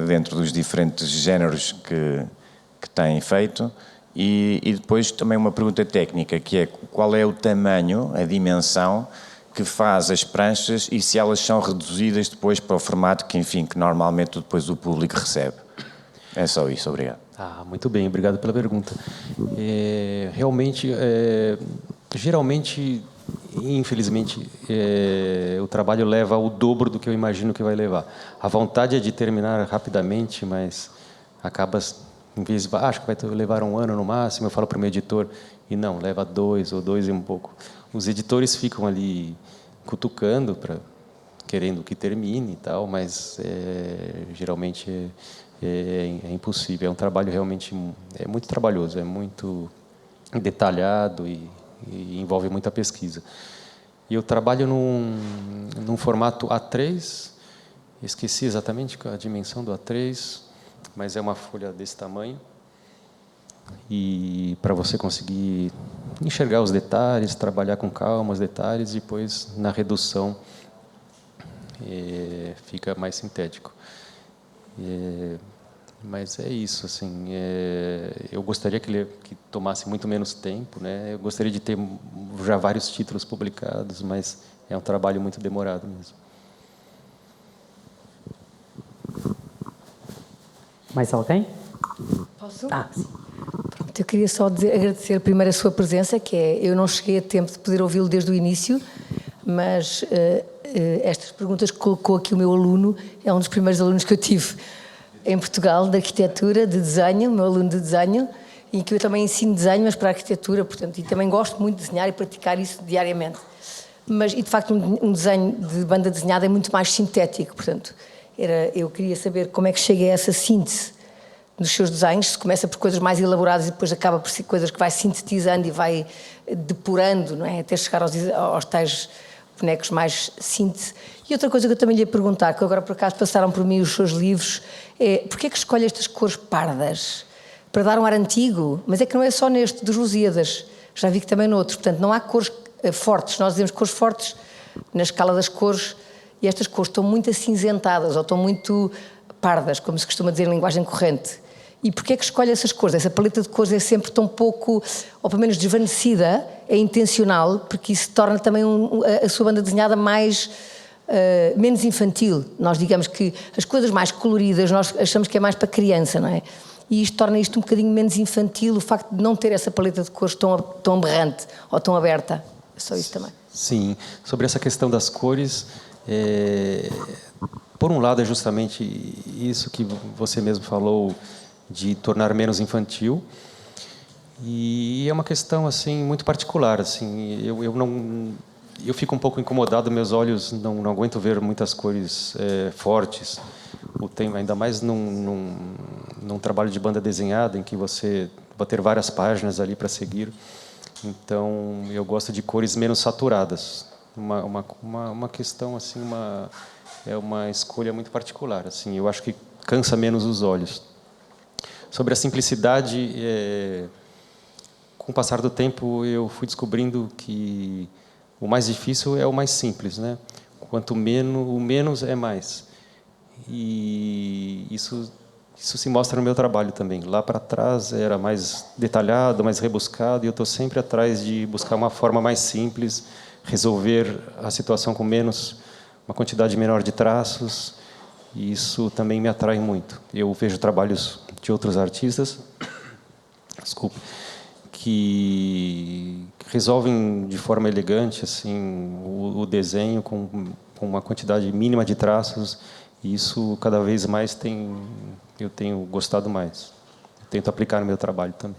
dentro dos diferentes géneros que tem feito. E depois também uma pergunta técnica, que é qual é o tamanho, a dimensão que faz as pranchas e se elas são reduzidas depois para o formato que normalmente depois o público recebe. É só isso, obrigado. Muito bem, obrigado pela pergunta. Realmente, geralmente, infelizmente, o trabalho leva o dobro do que eu imagino que vai levar. A vontade é de terminar rapidamente, mas acaba, em vez acho que vai levar 1 ano no máximo, eu falo para o meu editor, e não, leva 2 ou 2 e um pouco. Os editores ficam ali cutucando, querendo que termine e tal, mas geralmente é impossível. É um trabalho realmente muito trabalhoso, é muito detalhado e envolve muita pesquisa. E eu trabalho num formato A3, esqueci exatamente a dimensão do A3, mas é uma folha desse tamanho. E para você conseguir enxergar os detalhes, trabalhar com calma os detalhes, depois na redução fica mais sintético. Mas é isso, assim, eu gostaria que tomasse muito menos tempo, né? Eu gostaria de ter já vários títulos publicados, mas é um trabalho muito demorado mesmo. Mais alguém? Posso? Sim. Pronto, eu queria só agradecer primeiro a sua presença, que eu não cheguei a tempo de poder ouvi-lo desde o início, mas estas perguntas que colocou aqui o meu aluno é um dos primeiros alunos que eu tive em Portugal, de arquitetura, de desenho, meu aluno de desenho, em que eu também ensino desenho, mas para a arquitetura, portanto, e também gosto muito de desenhar e praticar isso diariamente. E de facto um desenho de banda desenhada é muito mais sintético, portanto, eu queria saber como é que chega a essa síntese dos seus desenhos, se começa por coisas mais elaboradas e depois acaba por ser coisas que vai sintetizando e vai depurando, não é? Até chegar aos tais bonecos mais síntese. E outra coisa que eu também lhe ia perguntar, que agora por acaso passaram por mim os seus livros, é porquê é que escolhe estas cores pardas? Para dar um ar antigo? Mas é que não é só neste, dos Lusíadas. Já vi que também noutros. Portanto, não há cores fortes. Nós dizemos cores fortes na escala das cores, e estas cores estão muito acinzentadas ou estão muito pardas, como se costuma dizer em linguagem corrente. E porquê é que escolhe essas cores? Essa paleta de cores é sempre tão pouco, ou pelo menos desvanecida, é intencional, porque isso torna também a sua banda desenhada mais, menos infantil. Nós digamos que as coisas mais coloridas nós achamos que é mais para criança, não é? E isto torna isto um bocadinho menos infantil, o facto de não ter essa paleta de cores tão aberrante ou tão aberta. É só isso também. Sim, sobre essa questão das cores, por um lado é justamente isso que você mesmo falou, de tornar menos infantil, e é uma questão assim muito particular, assim, eu fico um pouco incomodado, meus olhos não aguento ver muitas cores fortes, ainda mais num trabalho de banda desenhada em que você vai ter várias páginas ali para seguir, então eu gosto de cores menos saturadas, uma questão assim, é uma escolha muito particular, assim, eu acho que cansa menos os olhos. Sobre a simplicidade, com o passar do tempo, eu fui descobrindo que o mais difícil é o mais simples, né? Quanto menos, o menos é mais. E isso se mostra no meu trabalho também. Lá para trás era mais detalhado, mais rebuscado, e eu estou sempre atrás de buscar uma forma mais simples, resolver a situação com uma quantidade menor de traços. E isso também me atrai muito. Eu vejo trabalhos de outros artistas, que resolvem de forma elegante assim o desenho com uma quantidade mínima de traços, e isso cada vez mais eu tenho gostado mais. Eu tento aplicar no meu trabalho também.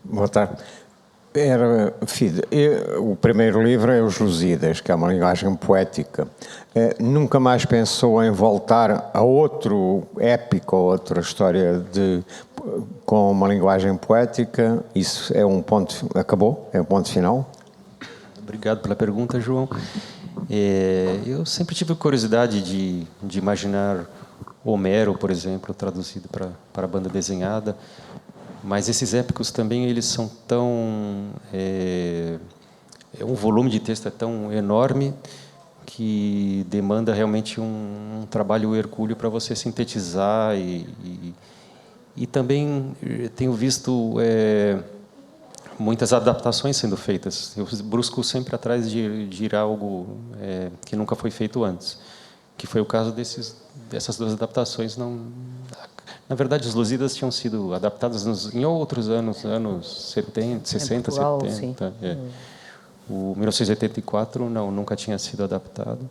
Boa tarde. O primeiro livro é Os Lusíadas, que é uma linguagem poética. Nunca mais pensou em voltar a outro épico, ou outra história com uma linguagem poética? Isso é um ponto, acabou? É um ponto final? Obrigado pela pergunta, João. Eu sempre tive curiosidade de imaginar Homero, por exemplo, traduzido para a banda desenhada. Mas esses épicos também, eles são tão... um volume de texto é tão enorme que demanda realmente um trabalho hercúleo para você sintetizar. E também tenho visto muitas adaptações sendo feitas. Eu busco sempre atrás de ir a algo que nunca foi feito antes, que foi o caso dessas duas adaptações. Na verdade, os Lusíadas tinham sido adaptados em outros anos 70, 60, Portugal, 70. O 1984 nunca tinha sido adaptado.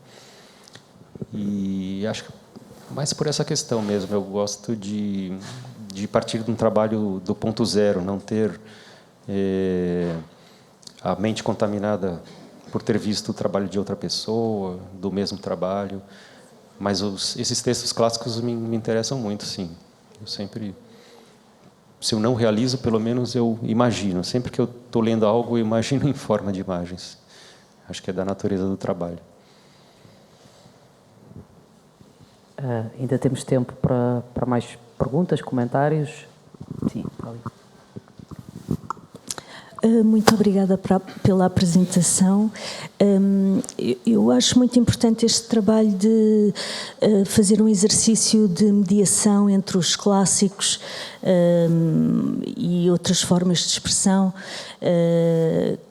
E acho que mais por essa questão mesmo. Eu gosto de partir de um trabalho do ponto zero, não ter a mente contaminada por ter visto o trabalho de outra pessoa, do mesmo trabalho. Mas esses textos clássicos me interessam muito, sim. Eu sempre, se eu não realizo, pelo menos eu imagino. Sempre que eu estou lendo algo, eu imagino em forma de imagens. Acho que é da natureza do trabalho. Ainda temos tempo para mais perguntas, comentários? Sim, ali. Muito obrigada pela apresentação. Eu acho muito importante este trabalho de fazer um exercício de mediação entre os clássicos e outras formas de expressão,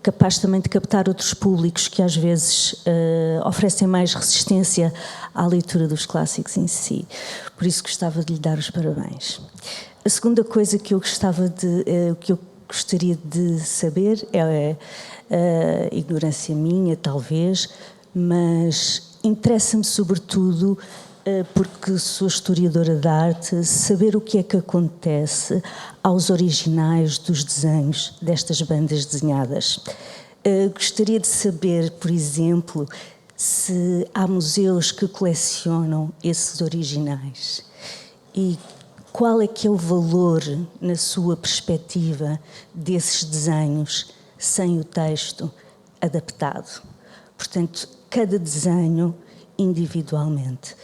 capaz também de captar outros públicos que às vezes oferecem mais resistência à leitura dos clássicos em si. Por isso gostava de lhe dar os parabéns. A segunda coisa que eu gostaria de saber é ignorância minha, talvez, mas interessa-me sobretudo, porque sou historiadora de arte, saber o que é que acontece aos originais dos desenhos destas bandas desenhadas. Gostaria de saber, por exemplo, se há museus que colecionam esses originais e qual é que é o valor, na sua perspectiva, desses desenhos sem o texto adaptado? Portanto, cada desenho individualmente.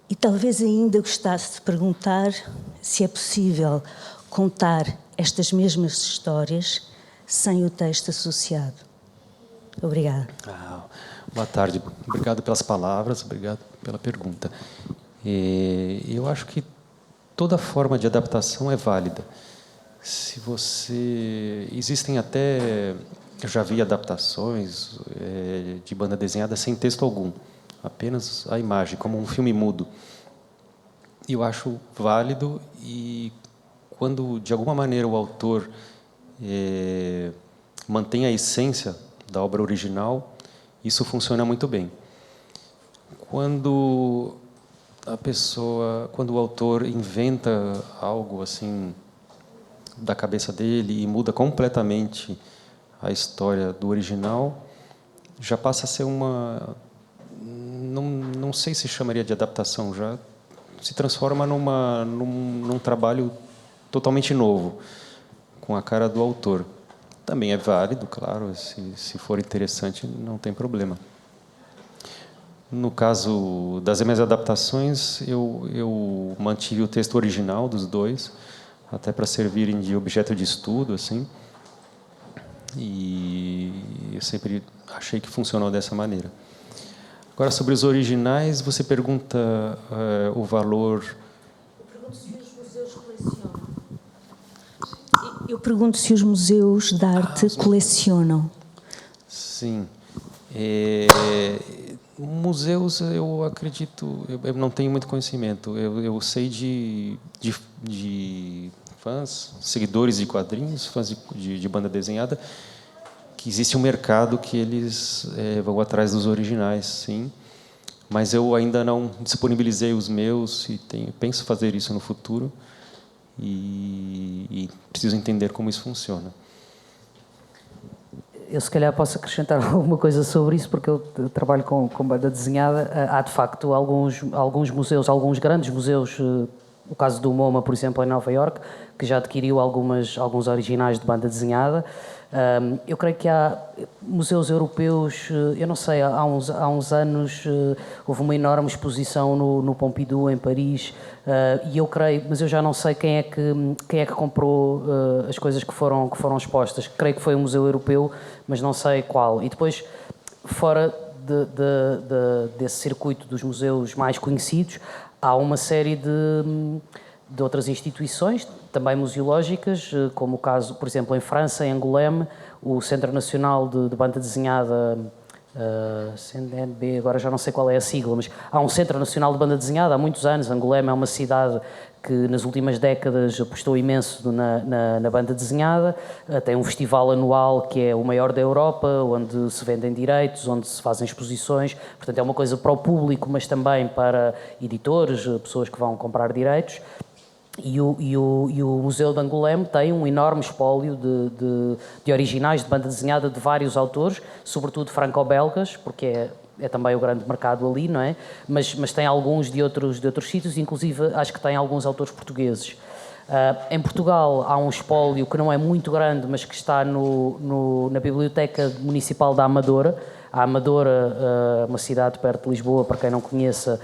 E talvez ainda gostasse de perguntar se é possível contar estas mesmas histórias sem o texto associado. Obrigada. Boa tarde. Obrigado pelas palavras, obrigado pela pergunta. Eu acho que toda forma de adaptação é válida. Existem até... Eu já vi adaptações de banda desenhada sem texto algum, apenas a imagem, como um filme mudo. E eu acho válido, e quando, de alguma maneira, o autor mantém a essência da obra original, isso funciona muito bem. Quando o autor inventa algo assim da cabeça dele e muda completamente a história do original, já passa a ser não sei se chamaria de adaptação, já se transforma num trabalho totalmente novo, com a cara do autor. Também é válido, claro, se for interessante, não tem problema. No caso das minhas adaptações, eu mantive o texto original dos dois, até para servirem de objeto de estudo, assim. E eu sempre achei que funcionou dessa maneira. Agora, sobre os originais, você pergunta o valor... Eu pergunto se os museus de arte colecionam. Sim. Museus, eu acredito... Eu não tenho muito conhecimento. Eu sei de fãs, seguidores de quadrinhos, fãs de banda desenhada, que existe um mercado que eles vão atrás dos originais, sim. Mas eu ainda não disponibilizei os meus e penso fazer isso no futuro. E preciso entender como isso funciona. Eu, se calhar, posso acrescentar alguma coisa sobre isso, porque eu trabalho com banda desenhada. Há, de facto, alguns museus, alguns grandes museus, o caso do MoMA, por exemplo, em Nova Iorque, que já adquiriu alguns originais de banda desenhada. Eu creio que há museus europeus, eu não sei, há uns anos houve uma enorme exposição no Pompidou, em Paris, e eu creio, mas eu já não sei quem é que comprou as coisas que foram expostas. Creio que foi um museu europeu, mas não sei qual. E depois, fora desse circuito dos museus mais conhecidos, há uma série de outras instituições, também museológicas, como o caso, por exemplo, em França, em Angoulême, o Centro Nacional de Banda Desenhada, CNB, agora já não sei qual é a sigla, mas há um Centro Nacional de Banda Desenhada há muitos anos. Angoulême é uma cidade que nas últimas décadas apostou imenso na banda desenhada, tem um festival anual que é o maior da Europa, onde se vendem direitos, onde se fazem exposições, portanto é uma coisa para o público, mas também para editores, pessoas que vão comprar direitos. E o Museu de Angoulême tem um enorme espólio de originais de banda desenhada de vários autores, sobretudo franco-belgas, porque é também o grande mercado ali, não é? Mas tem alguns de outros sítios, inclusive acho que tem alguns autores portugueses. Em Portugal há um espólio que não é muito grande, mas que está na Biblioteca Municipal da Amadora. A Amadora, uma cidade perto de Lisboa, para quem não conheça,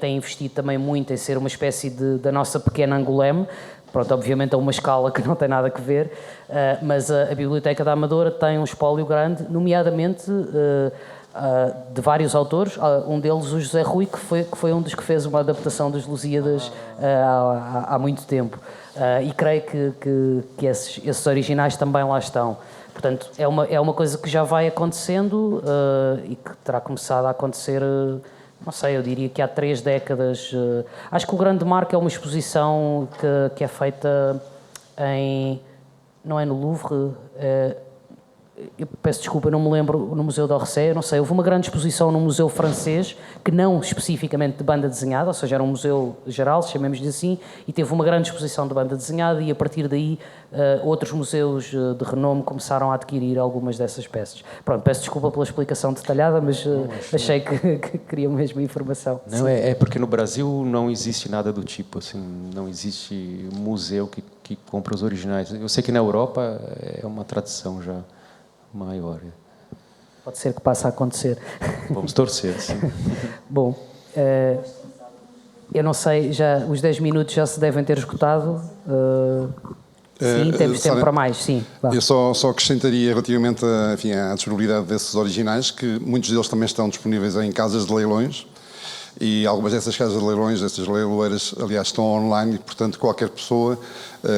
tem investido também muito em ser uma espécie da nossa pequena Angoulême. Pronto, obviamente a uma escala que não tem nada a ver, mas a Biblioteca da Amadora tem um espólio grande, nomeadamente de vários autores, um deles o José Rui, que foi um dos que fez uma adaptação dos Lusíadas há muito tempo. E creio que esses originais também lá estão. Portanto, é uma coisa que já vai acontecendo e que terá começado a acontecer, não sei, eu diria que há 3 décadas. Acho que o grande marco é uma exposição que é feita não é no Louvre, eu peço desculpa, não me lembro, no Museu d'Orsay, eu não sei, houve uma grande exposição no Museu Francês, que não especificamente de banda desenhada, ou seja, era um museu geral, chamemos-lhe assim, e teve uma grande exposição de banda desenhada e a partir daí outros museus de renome começaram a adquirir algumas dessas peças. Pronto, peço desculpa pela explicação detalhada, mas achei que queria mesmo informação. Não, é porque no Brasil não existe nada do tipo, assim, não existe museu que compra os originais. Eu sei que na Europa é uma tradição já maior. Pode ser que passe a acontecer. Vamos torcer, sim. Bom, eu não sei, já os 10 minutos já se devem ter esgotado. Sim, temos tempo para mais, sim. Vá. Eu só acrescentaria relativamente à disponibilidade desses originais, que muitos deles também estão disponíveis em casas de leilões, e algumas dessas casas de leilões, dessas leiloeiras, aliás, estão online e, portanto, qualquer pessoa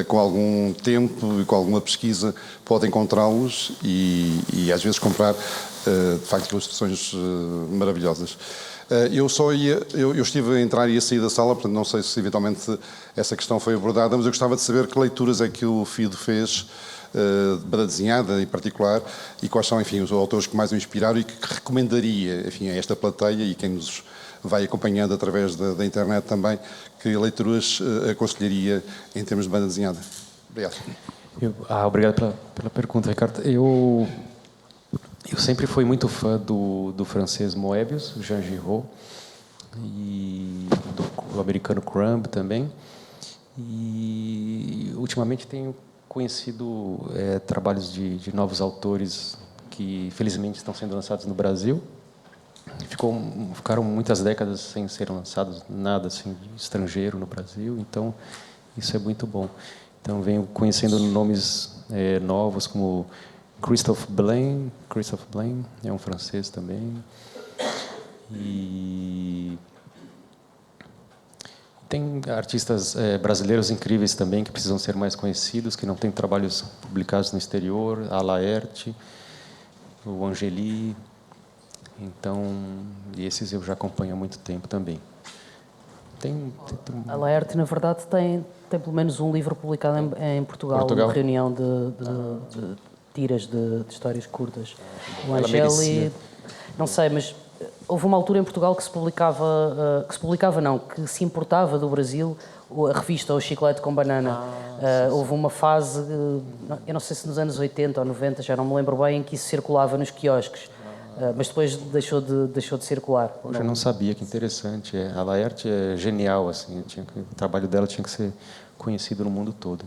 com algum tempo e com alguma pesquisa pode encontrá-los e às vezes comprar, de facto, ilustrações maravilhosas. Eu estive a entrar e a sair da sala, portanto não sei se eventualmente essa questão foi abordada, mas eu gostava de saber que leituras é que o Fido fez, de banda desenhada em particular, e quais são, enfim, os autores que mais o inspiraram e que recomendaria, enfim, a esta plateia e quem nos vai acompanhando através da internet também, que leituras aconselharia em termos de banda desenhada. Obrigado. Obrigado pela pergunta, Ricardo. Eu sempre fui muito fã do francês Moebius, Jean Giraud, e do americano Crumb também. E ultimamente tenho conhecido trabalhos de novos autores que felizmente estão sendo lançados no Brasil. Ficaram muitas décadas sem ser lançados nada assim estrangeiro no Brasil, então isso é muito bom. Então venho conhecendo nomes novos como Christophe Blain é um francês também, e tem artistas brasileiros incríveis também que precisam ser mais conhecidos, que não têm trabalhos publicados no exterior, a Laerte, o Angeli. Então, esses eu já acompanho há muito tempo também. A Laerte, na verdade, tem pelo menos um livro publicado em Portugal, uma reunião de tiras de histórias curtas. O Angeli, não sei, mas houve uma altura em Portugal que se se importava do Brasil a revista O Chiclete com Banana. Houve uma fase, eu não sei se nos anos 80 ou 90, já não me lembro bem, em que isso circulava nos quiosques. Mas depois deixou de circular. Poxa, eu não sabia, que interessante. A Laerte é genial, assim, o trabalho dela tinha que ser conhecido no mundo todo.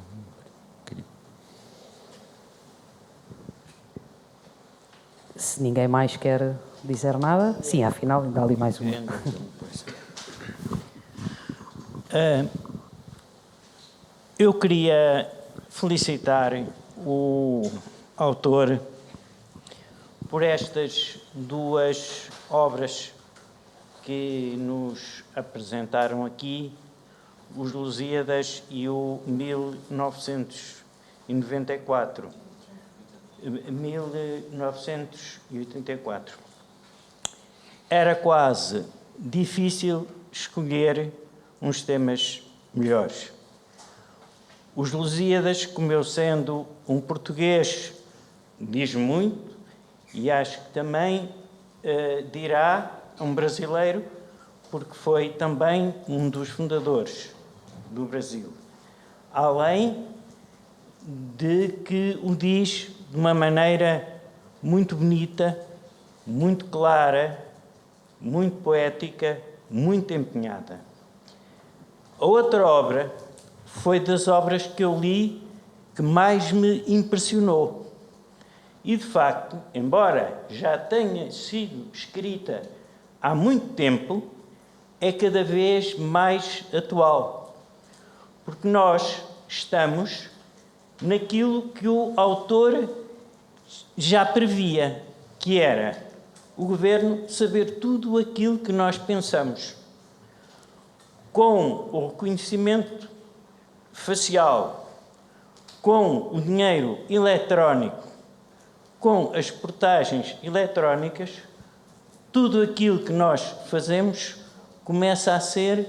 Se ninguém mais quer dizer nada, sim, afinal ainda há ali mais uma. Eu queria felicitar o autor por estas duas obras que nos apresentaram aqui, Os Lusíadas e o 1984. Era quase difícil escolher uns temas melhores. Os Lusíadas, como eu sendo um português, diz muito, e acho que também dirá a um brasileiro, porque foi também um dos fundadores do Brasil. Além de que o diz de uma maneira muito bonita, muito clara, muito poética, muito empenhada. A outra obra foi das obras que eu li que mais me impressionou. E, de facto, embora já tenha sido escrita há muito tempo, é cada vez mais atual. Porque nós estamos naquilo que o autor já previa, que era o governo saber tudo aquilo que nós pensamos. Com o reconhecimento facial, com o dinheiro eletrónico, com as portagens eletrónicas, tudo aquilo que nós fazemos começa a ser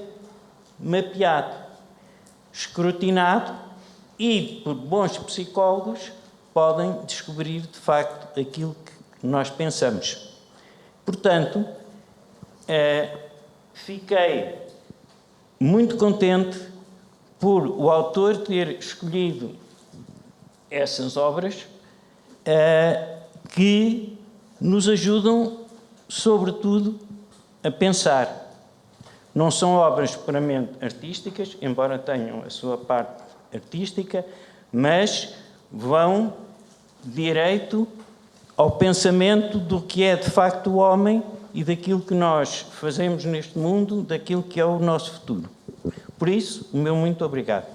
mapeado, escrutinado e, por bons psicólogos, podem descobrir de facto aquilo que nós pensamos. Portanto, fiquei muito contente por o autor ter escolhido essas obras que nos ajudam, sobretudo, a pensar. Não são obras puramente artísticas, embora tenham a sua parte artística, mas vão direito ao pensamento do que é de facto o homem e daquilo que nós fazemos neste mundo, daquilo que é o nosso futuro. Por isso, o meu muito obrigado.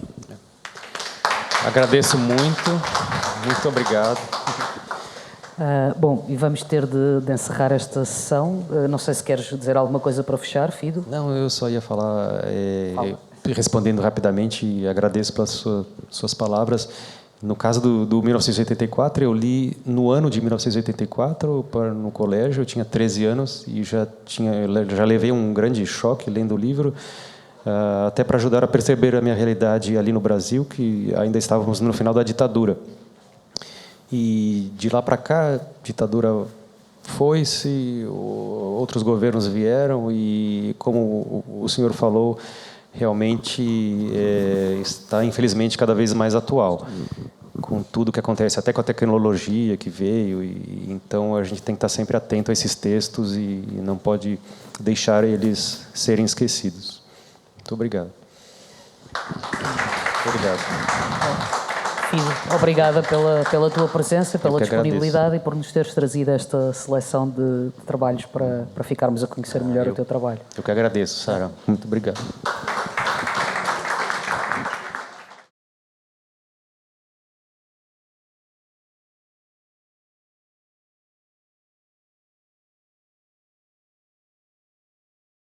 Agradeço muito, muito obrigado. Bom, e vamos ter de encerrar esta sessão. Não sei se queres dizer alguma coisa para fechar, Fido. Não, eu só ia falar, respondendo rapidamente, agradeço pelas suas palavras. No caso do 1984, eu li no ano de 1984, no colégio, eu tinha 13 anos e já levei um grande choque lendo o livro, até para ajudar a perceber a minha realidade ali no Brasil, que ainda estávamos no final da ditadura. E de lá para cá, a ditadura foi-se, outros governos vieram e, como o senhor falou, realmente está, infelizmente, cada vez mais atual, com tudo que acontece, até com a tecnologia que veio. Então, a gente tem que estar sempre atento a esses textos e não pode deixar eles serem esquecidos. Muito obrigado. Obrigado. Fido, obrigada pela tua presença, pela disponibilidade agradeço. e por nos teres trazido esta seleção de trabalhos para ficarmos a conhecer melhor o teu trabalho. Eu que agradeço, Sara. Muito obrigado.